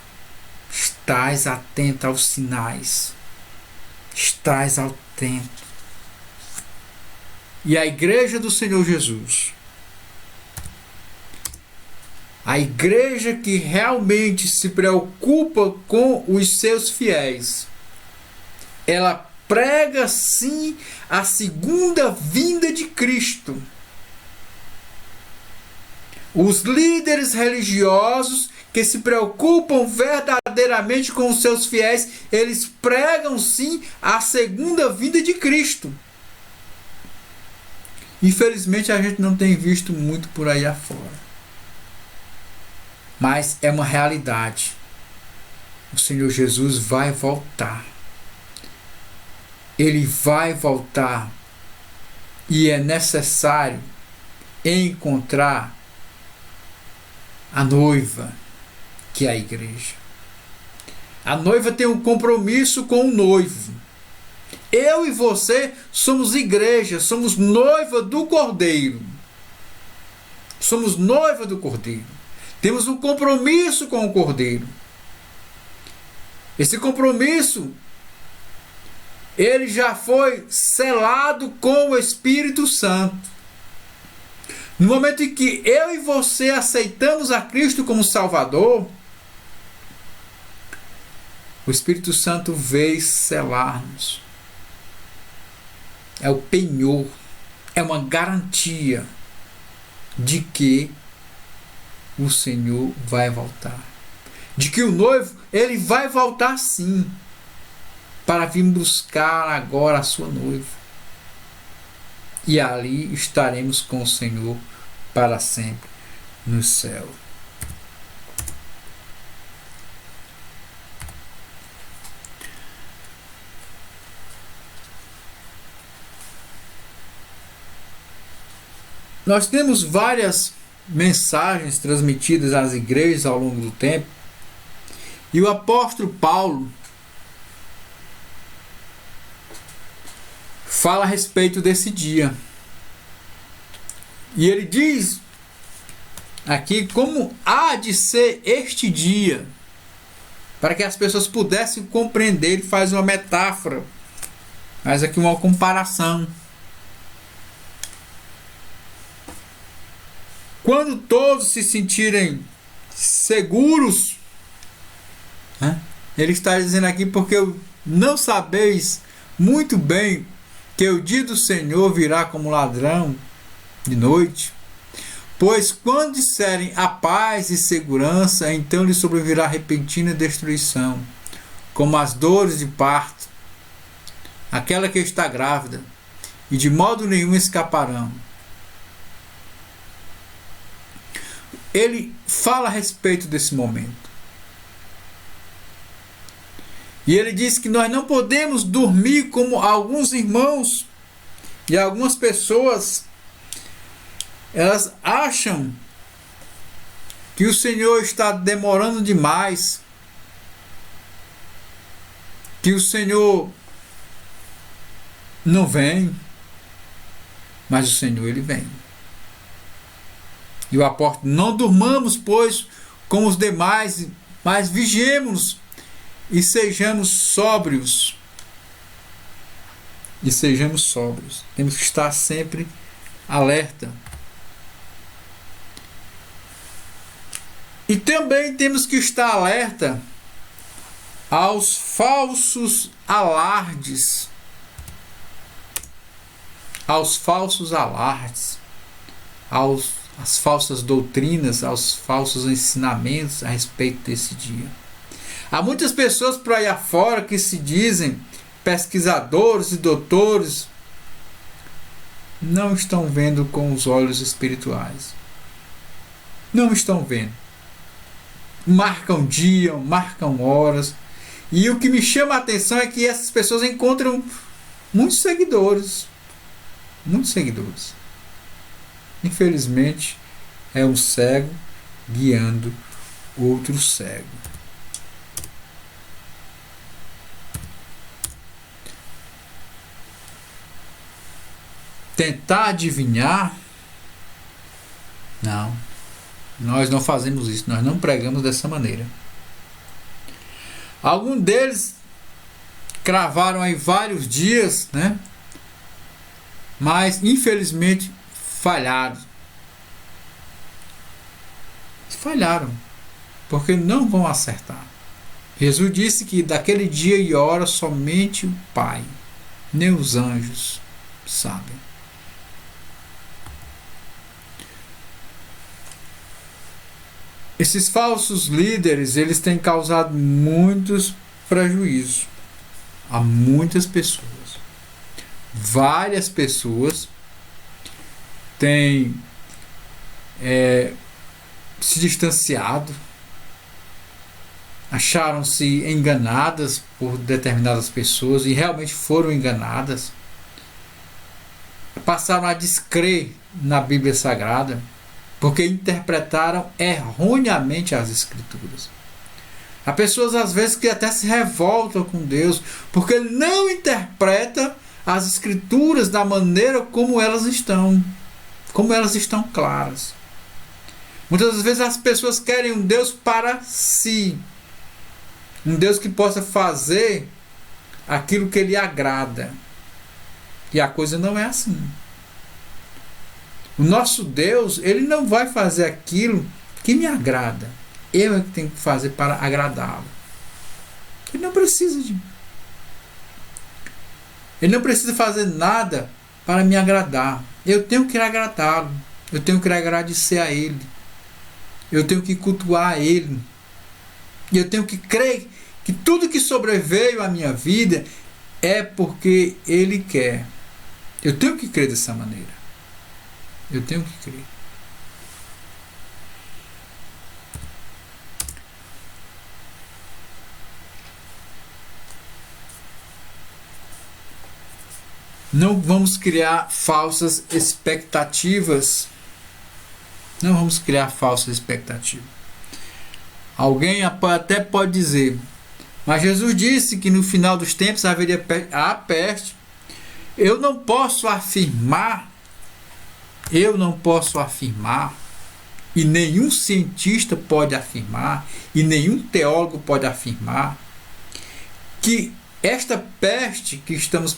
aos sinais, estás atento. E a igreja do Senhor Jesus, a igreja que realmente se preocupa com os seus fiéis, ela prega sim a segunda vinda de Cristo. Os líderes religiosos que se preocupam verdadeiramente com os seus fiéis, eles pregam sim a segunda vinda de Cristo. Infelizmente a gente não tem visto muito por aí afora. Mas é uma realidade. O Senhor Jesus vai voltar. Ele vai voltar. E é necessário encontrar a noiva, que é a igreja. A noiva tem um compromisso com o noivo. Eu e você somos igreja, somos noiva do Cordeiro. Somos noiva do Cordeiro. Temos um compromisso com o Cordeiro. Esse compromisso, ele já foi selado com o Espírito Santo. No momento em que eu e você aceitamos a Cristo como Salvador, O Espírito Santo veio selar-nos. É o penhor, é uma garantia de que o Senhor vai voltar. De que o noivo, ele vai voltar sim, para vir buscar agora a sua noiva. E ali estaremos com o Senhor para sempre no céu. Nós temos várias mensagens transmitidas às igrejas ao longo do tempo. E o apóstolo Paulo fala a respeito desse dia. E ele diz aqui como há de ser este dia, para que as pessoas pudessem compreender. Ele faz uma metáfora, faz aqui uma comparação. Quando todos se sentirem seguros, ele está dizendo aqui, porque não sabeis muito bem que o dia do Senhor virá como ladrão de noite. Pois quando disserem a paz e segurança, então lhe sobrevirá repentina destruição, como as dores de parto, aquela que está grávida, e de modo nenhum escaparão. Ele fala a respeito desse momento. E ele diz que nós não podemos dormir como alguns irmãos e algumas pessoas, elas acham que o Senhor está demorando demais, que o Senhor não vem, mas o Senhor, ele vem. E o apóstolo: não durmamos, pois, como os demais, mas vigiemos e sejamos sóbrios. E sejamos sóbrios. Temos que estar sempre alerta. E também temos que estar alerta aos falsos alardes. Aos falsos alardes. Às falsas doutrinas, aos falsos ensinamentos a respeito desse dia. Há muitas pessoas por aí afora que se dizem pesquisadores e doutores, não estão vendo com os olhos espirituais. Não estão vendo. Marcam dia, marcam horas. E o que me chama a atenção é que essas pessoas encontram muitos seguidores. Muitos seguidores. Infelizmente, é um cego guiando outro cego. Tentar adivinhar? Não. Nós não fazemos isso. Nós não pregamos dessa maneira. Alguns deles cravaram aí vários dias, né? Mas, infelizmente, falharam. Falharam. Porque não vão acertar. Jesus disse que daquele dia e hora somente o Pai, nem os anjos, sabem. Esses falsos líderes, eles têm causado muitos prejuízos a muitas pessoas. Várias pessoas têm se distanciado, acharam-se enganadas por determinadas pessoas e realmente foram enganadas. Passaram a descrer na Bíblia Sagrada, porque interpretaram erroneamente as Escrituras. Há pessoas às vezes que até se revoltam com Deus, porque Ele não interpreta as Escrituras da maneira como elas estão claras. Muitas vezes as pessoas querem um Deus para si, um Deus que possa fazer aquilo que lhe agrada, e a coisa não é assim. O nosso Deus, Ele não vai fazer aquilo que me agrada. Eu é que tenho que fazer para agradá-lo. Ele não precisa de mim. Ele não precisa fazer nada para me agradar. Eu tenho que agradá-lo. Eu tenho que agradecer a Ele. Eu tenho que cultuar a Ele. E eu tenho que crer que tudo que sobreveio à minha vida é porque Ele quer. Eu tenho que crer dessa maneira. Eu tenho que crer. Não vamos criar falsas expectativas. Não vamos criar falsas expectativas. Alguém até pode dizer, mas Jesus disse que no final dos tempos haveria a peste. Eu não posso afirmar, e nenhum cientista pode afirmar, e nenhum teólogo pode afirmar, que esta peste que estamos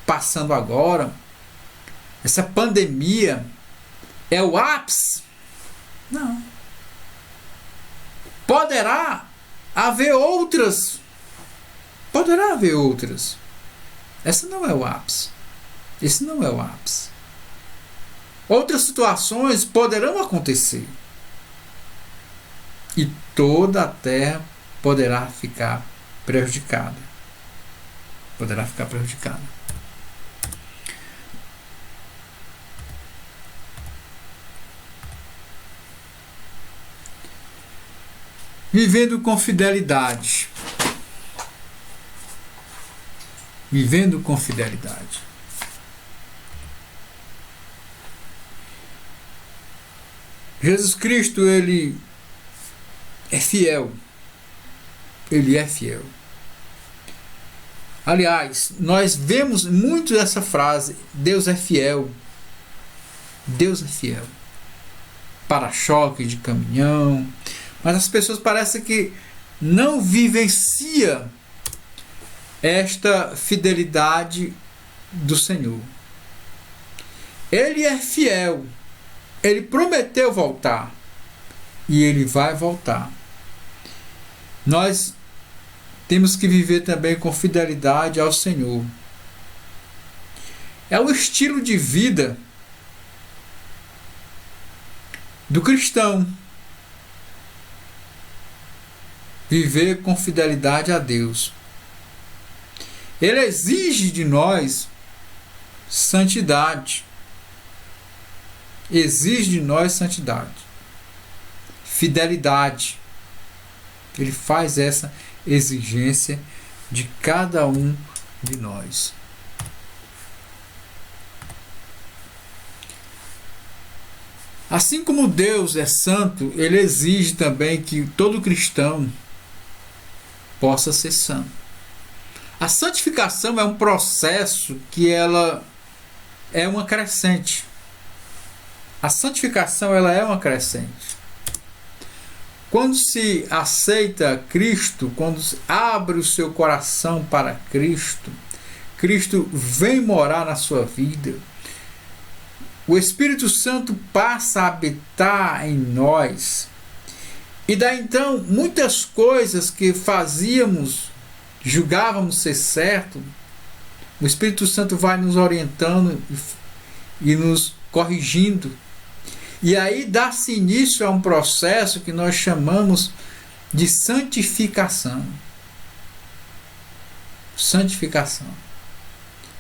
passando agora, essa pandemia, é o ápice. Não. Poderá haver outras. Essa não é o ápice. Esse não é o ápice. Outras situações poderão acontecer. E toda a terra poderá ficar prejudicada. Vivendo com fidelidade. Jesus Cristo, Ele é fiel. Aliás, nós vemos muito essa frase, Deus é fiel. Para-choque de caminhão. Mas as pessoas parecem que não vivenciam esta fidelidade do Senhor. Ele é fiel. Ele prometeu voltar. E Ele vai voltar. Nós temos que viver também com fidelidade ao Senhor. É o estilo de vida do cristão. Viver com fidelidade a Deus. Ele exige de nós santidade. Fidelidade. Ele faz essa exigência de cada um de nós. Assim como Deus é santo, Ele exige também que todo cristão possa ser santo. A santificação é um processo que ela é uma crescente. Quando se aceita Cristo, quando se abre o seu coração para Cristo, Cristo vem morar na sua vida. O Espírito Santo passa a habitar em nós. E daí então, muitas coisas que fazíamos, julgávamos ser certo, o Espírito Santo vai nos orientando e nos corrigindo. E aí dá-se início a um processo que nós chamamos de santificação.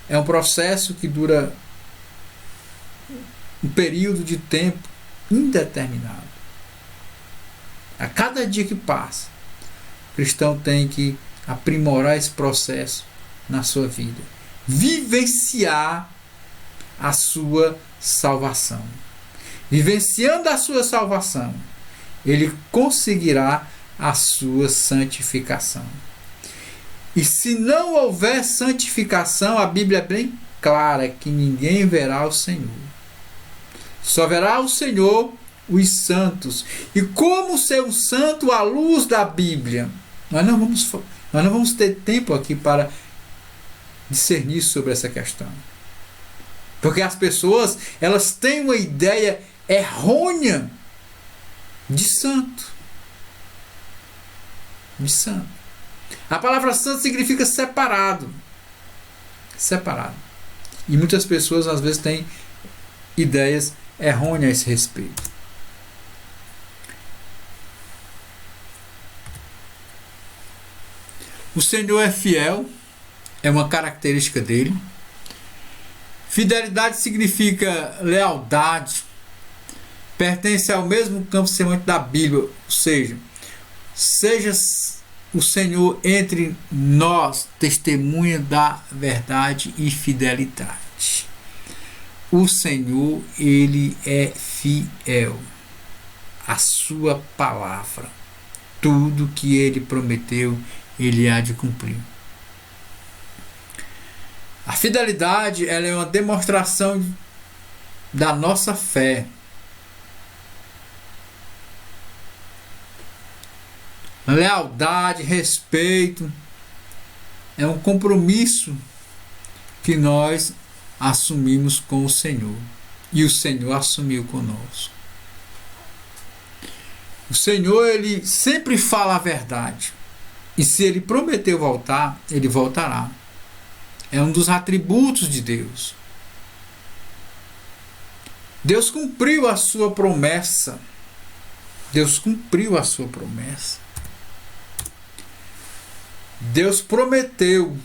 É um processo que dura um período de tempo indeterminado. A cada dia que passa, o cristão tem que aprimorar esse processo na sua vida. Vivenciar a sua salvação. Vivenciando a sua salvação, ele conseguirá a sua santificação. E se não houver santificação, a Bíblia é bem clara que ninguém verá o Senhor. Só verá o Senhor os santos. E como ser um santo à luz da Bíblia? Nós não vamos ter tempo aqui para discernir sobre essa questão. Porque as pessoas, elas têm uma ideia errônea de santo. A palavra santo significa separado. Separado. E muitas pessoas às vezes têm ideias errôneas a esse respeito. O Senhor é fiel, é uma característica dele. Fidelidade significa lealdade, pertence ao mesmo campo semântico da Bíblia, ou seja o Senhor entre nós, testemunha da verdade e fidelidade. O Senhor, ele é fiel à sua palavra. Tudo que ele prometeu, ele há de cumprir. A fidelidade, ela é uma demonstração da nossa fé. Lealdade, respeito, é um compromisso que nós assumimos com o Senhor. E o Senhor assumiu conosco. O Senhor, ele sempre fala a verdade. E se ele prometeu voltar, ele voltará. É um dos atributos de Deus. Deus cumpriu a sua promessa. Deus cumpriu a sua promessa. Deus prometeu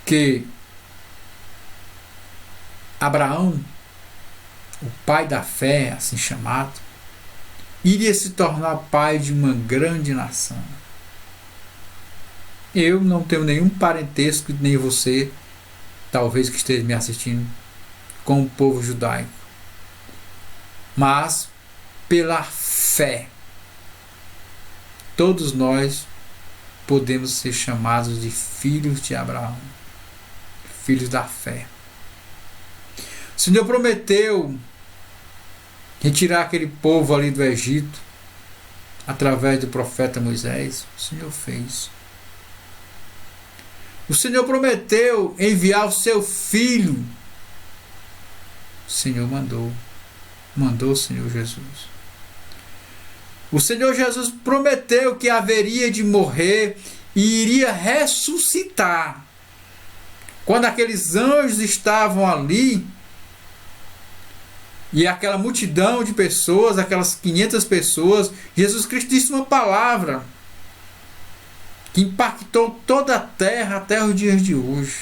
que Abraão, o pai da fé, assim chamado, iria se tornar pai de uma grande nação. Eu não tenho nenhum parentesco, nem você, talvez que esteja me assistindo, com o povo judaico. Mas, pela fé, todos nós podemos ser chamados de filhos de Abraão, filhos da fé. O Senhor prometeu retirar aquele povo ali do Egito através do profeta Moisés. O Senhor fez. O Senhor prometeu enviar o seu filho. O Senhor mandou o Senhor Jesus. O Senhor Jesus prometeu que haveria de morrer e iria ressuscitar. Quando aqueles anjos estavam ali, e aquela multidão de pessoas, aquelas 500 pessoas, Jesus Cristo disse uma palavra que impactou toda a terra até os dias de hoje.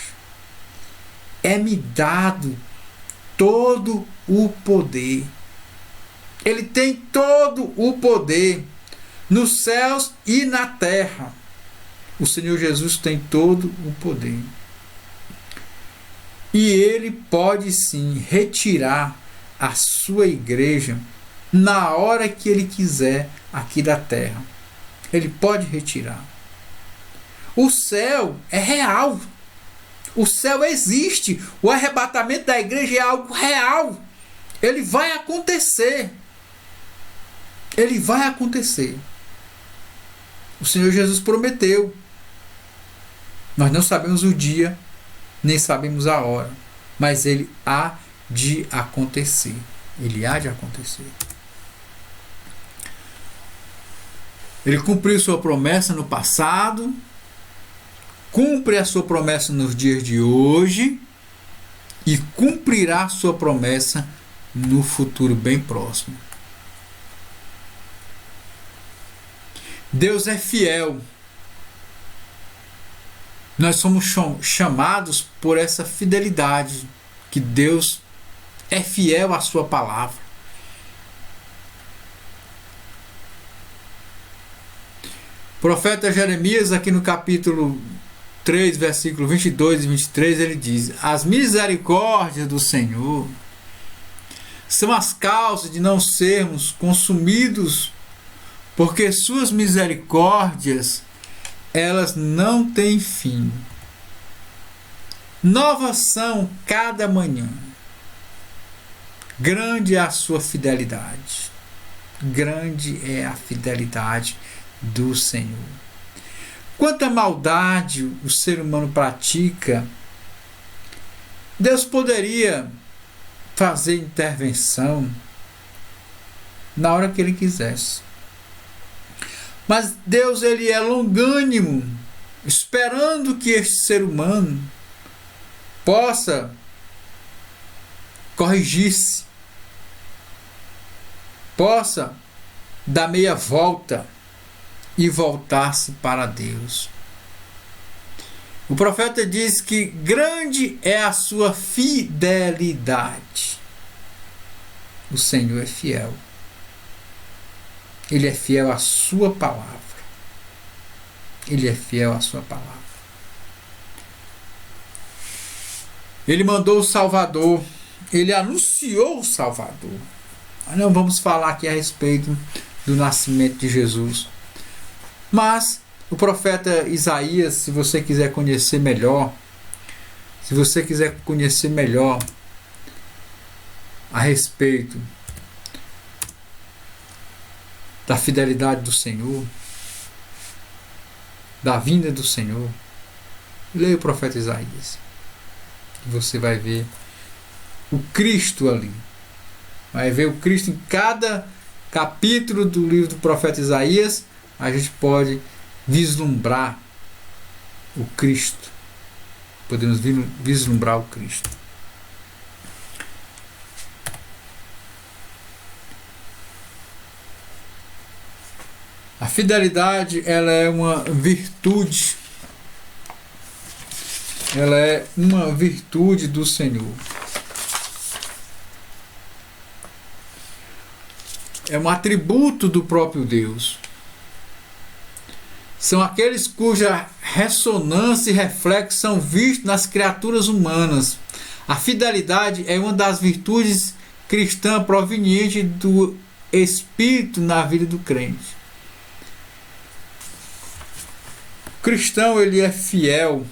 É-me dado todo o poder. Ele tem todo o poder nos céus e na terra. O Senhor Jesus tem todo o poder. E ele pode sim retirar a sua igreja na hora que ele quiser aqui da terra. Ele pode retirar. O céu é real. O céu existe. O arrebatamento da igreja é algo real. Ele vai acontecer. Ele vai acontecer. O Senhor Jesus prometeu. Nós não sabemos o dia, nem sabemos a hora. Mas ele há de acontecer. Ele há de acontecer. Ele cumpriu sua promessa no passado, cumpre a sua promessa nos dias de hoje e cumprirá sua promessa no futuro bem próximo. Deus é fiel. Nós somos chamados por essa fidelidade, que Deus é fiel à sua palavra. O profeta Jeremias, aqui no capítulo 3, versículo 22 e 23, ele diz: as misericórdias do Senhor são as causas de não sermos consumidos, porque suas misericórdias, elas não têm fim. Novas são cada manhã. Grande é a sua fidelidade. Grande é a fidelidade do Senhor. Quanta maldade o ser humano pratica, Deus poderia fazer intervenção na hora que ele quisesse. Mas Deus, ele é longânimo, esperando que este ser humano possa corrigir-se, possa dar meia volta e voltar-se para Deus. O profeta diz que grande é a sua fidelidade. O Senhor é fiel. Ele é fiel à sua palavra. Ele é fiel à sua palavra. Ele mandou o Salvador. Ele anunciou o Salvador. Não vamos falar aqui a respeito do nascimento de Jesus. Mas o profeta Isaías, se você quiser conhecer melhor a respeito da fidelidade do Senhor, da vinda do Senhor, leia o profeta Isaías. Você vai ver o Cristo ali. Vai ver o Cristo em cada capítulo do livro do profeta Isaías. A gente pode vislumbrar o Cristo. Podemos vislumbrar o Cristo. A fidelidade, ela é uma virtude. Ela é uma virtude do Senhor. É um atributo do próprio Deus. São aqueles cuja ressonância e reflexo são vistos nas criaturas humanas. A fidelidade é uma das virtudes cristãs provenientes do Espírito na vida do crente. O cristão, ele é fiel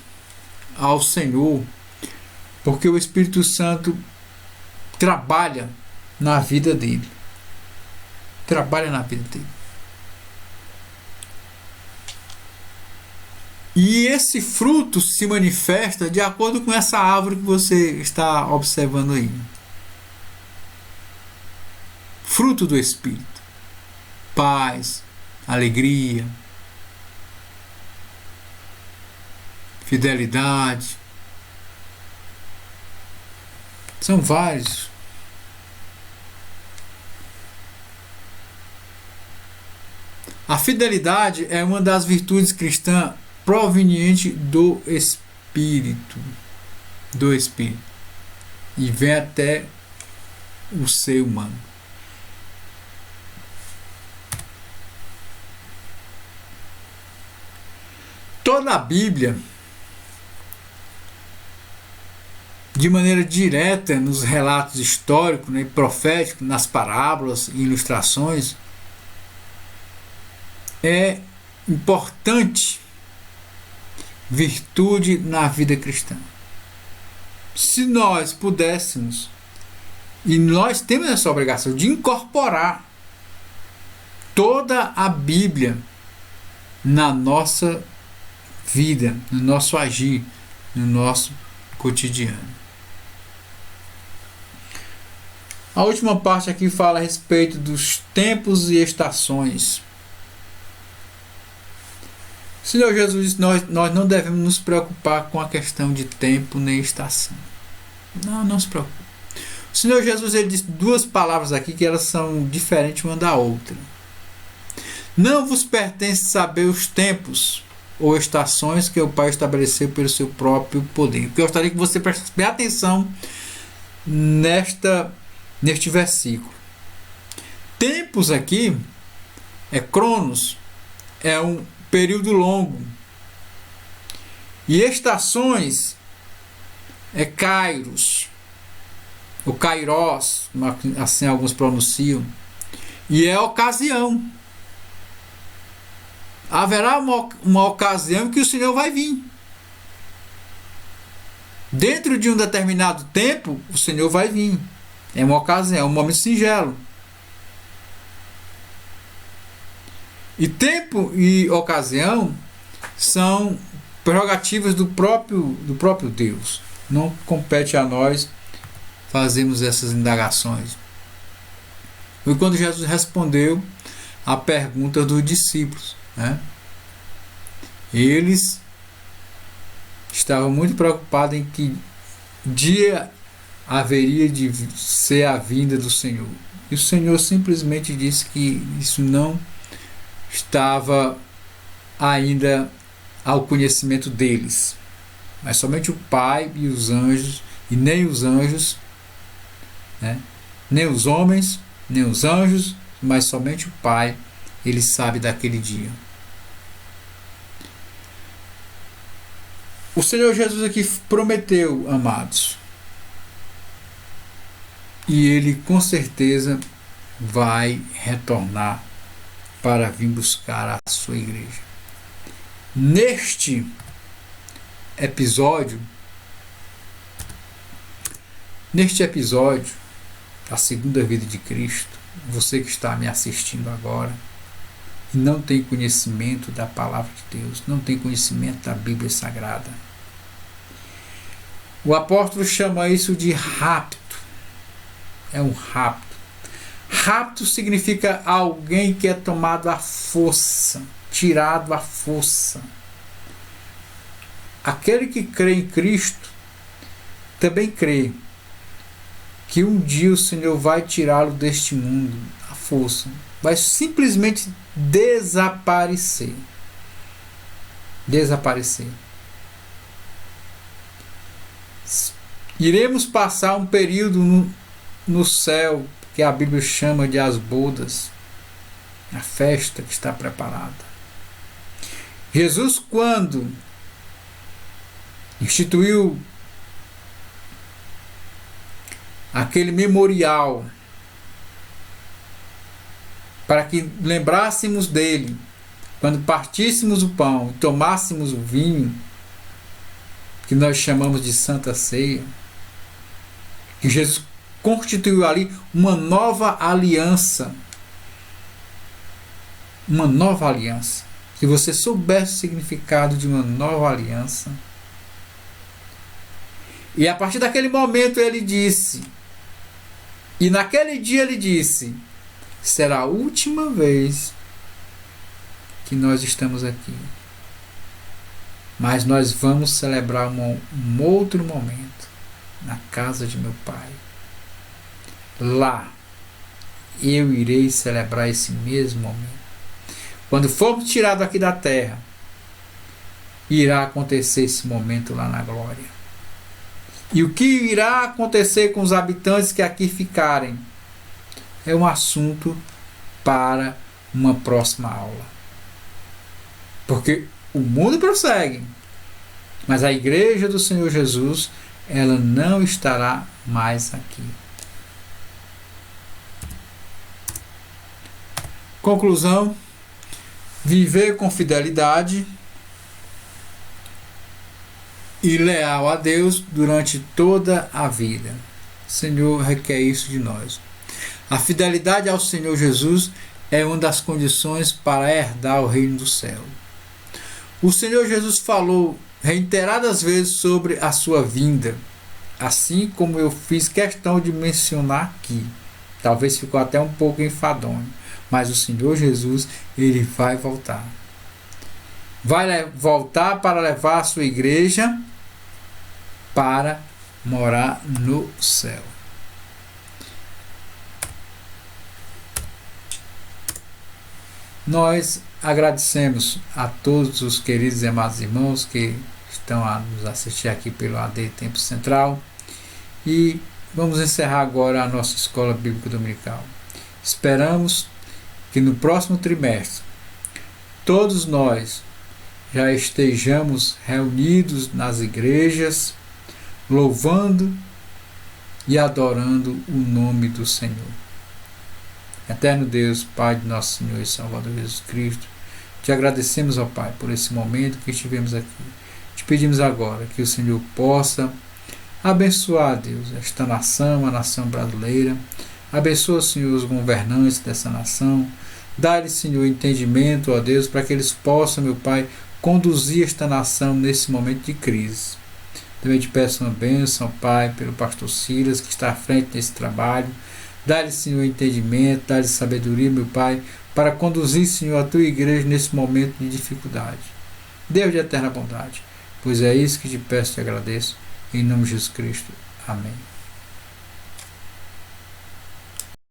ao Senhor porque o Espírito Santo trabalha na vida dele. E esse fruto se manifesta de acordo com essa árvore que você está observando aí. Fruto do Espírito. Paz, alegria, fidelidade. São vários. A fidelidade é uma das virtudes cristãs proveniente do Espírito. E vem até o ser humano. Toda a Bíblia, de maneira direta nos relatos históricos, né, proféticos, nas parábolas e ilustrações, é importante virtude na vida cristã. Se nós pudéssemos, e nós temos essa obrigação de incorporar toda a Bíblia na nossa vida, no nosso agir, no nosso cotidiano. A última parte aqui fala a respeito dos tempos e estações. O Senhor Jesus disse: nós não devemos nos preocupar com a questão de tempo nem estação. Não se preocupe. O Senhor Jesus, ele disse duas palavras aqui que elas são diferentes uma da outra. Não vos pertence saber os tempos ou estações que o Pai estabeleceu pelo seu próprio poder. Eu gostaria que você prestasse bem atenção neste versículo. Tempos aqui é cronos, é um período longo. E estações é kairos, o kairos, assim alguns pronunciam, e é ocasião. Haverá uma ocasião que o Senhor vai vir. Dentro de um determinado tempo, o Senhor vai vir. É uma ocasião, é um momento singelo. E tempo e ocasião são prerrogativas do próprio Deus. Não compete a nós fazermos essas indagações. Foi quando Jesus respondeu à pergunta dos discípulos. né? Eles estavam muito preocupados em que dia haveria de ser a vinda do Senhor. E o Senhor simplesmente disse que isso não estava ainda ao conhecimento deles, mas somente o Pai e os anjos, e nem os anjos, né? Nem os homens, nem os anjos, mas somente o Pai, ele sabe daquele dia. O Senhor Jesus aqui prometeu, amados, e ele com certeza vai retornar para vir buscar a sua igreja. Neste episódio da segunda vida de Cristo, você que está me assistindo agora e não tem conhecimento da palavra de Deus, não tem conhecimento da Bíblia Sagrada, o apóstolo chama isso de rapto. É um rapto. Rapto significa alguém que é tomado à força, tirado à força. Aquele que crê em Cristo também crê que um dia o Senhor vai tirá-lo deste mundo à força. Vai simplesmente desaparecer. Desaparecer. Iremos passar um período no céu, que a Bíblia chama de as bodas, a festa que está preparada. Jesus, quando instituiu aquele memorial para que lembrássemos dele, quando partíssemos o pão e tomássemos o vinho, que nós chamamos de Santa Ceia, que Jesus constituiu ali uma nova aliança. Uma nova aliança. Se você soubesse o significado de uma nova aliança. E a partir daquele momento ele disse, e naquele dia ele disse, será a última vez que nós estamos aqui. Mas nós vamos celebrar um outro momento na casa de meu Pai. Lá eu irei celebrar esse mesmo momento. Quando formos tirados aqui da terra, irá acontecer esse momento lá na glória. E o que irá acontecer com os habitantes que aqui ficarem é um assunto para uma próxima aula. Porque o mundo prossegue, mas a igreja do Senhor Jesus, ela não estará mais aqui. Conclusão: viver com fidelidade e leal a Deus durante toda a vida. O Senhor requer isso de nós. A fidelidade ao Senhor Jesus é uma das condições para herdar o reino do céu. O Senhor Jesus falou reiteradas vezes sobre a sua vinda, assim como eu fiz questão de mencionar aqui. Talvez ficou até um pouco enfadonho, mas o Senhor Jesus, ele vai voltar. Vai voltar para levar a sua igreja para morar no céu. Nós agradecemos a todos os queridos e amados irmãos que estão a nos assistir aqui pelo AD Tempo Central e vamos encerrar agora a nossa Escola Bíblica Dominical. Esperamos que no próximo trimestre todos nós já estejamos reunidos nas igrejas, louvando e adorando o nome do Senhor. Eterno Deus, Pai de nosso Senhor e Salvador Jesus Cristo, te agradecemos, ó Pai, por esse momento que estivemos aqui. Te pedimos agora que o Senhor possa abençoar, Deus, esta nação, a nação brasileira. Abençoa, Senhor, os governantes dessa nação. Dá-lhes, Senhor, entendimento, ó Deus, para que eles possam, meu Pai, conduzir esta nação nesse momento de crise. Também te peço uma bênção, Pai, pelo pastor Silas, que está à frente desse trabalho. Dá-lhe, Senhor, entendimento, dá-lhe sabedoria, meu Pai, para conduzir, Senhor, a tua igreja nesse momento de dificuldade. Deus de eterna bondade, pois é isso que te peço e te agradeço, em nome de Jesus Cristo. Amém.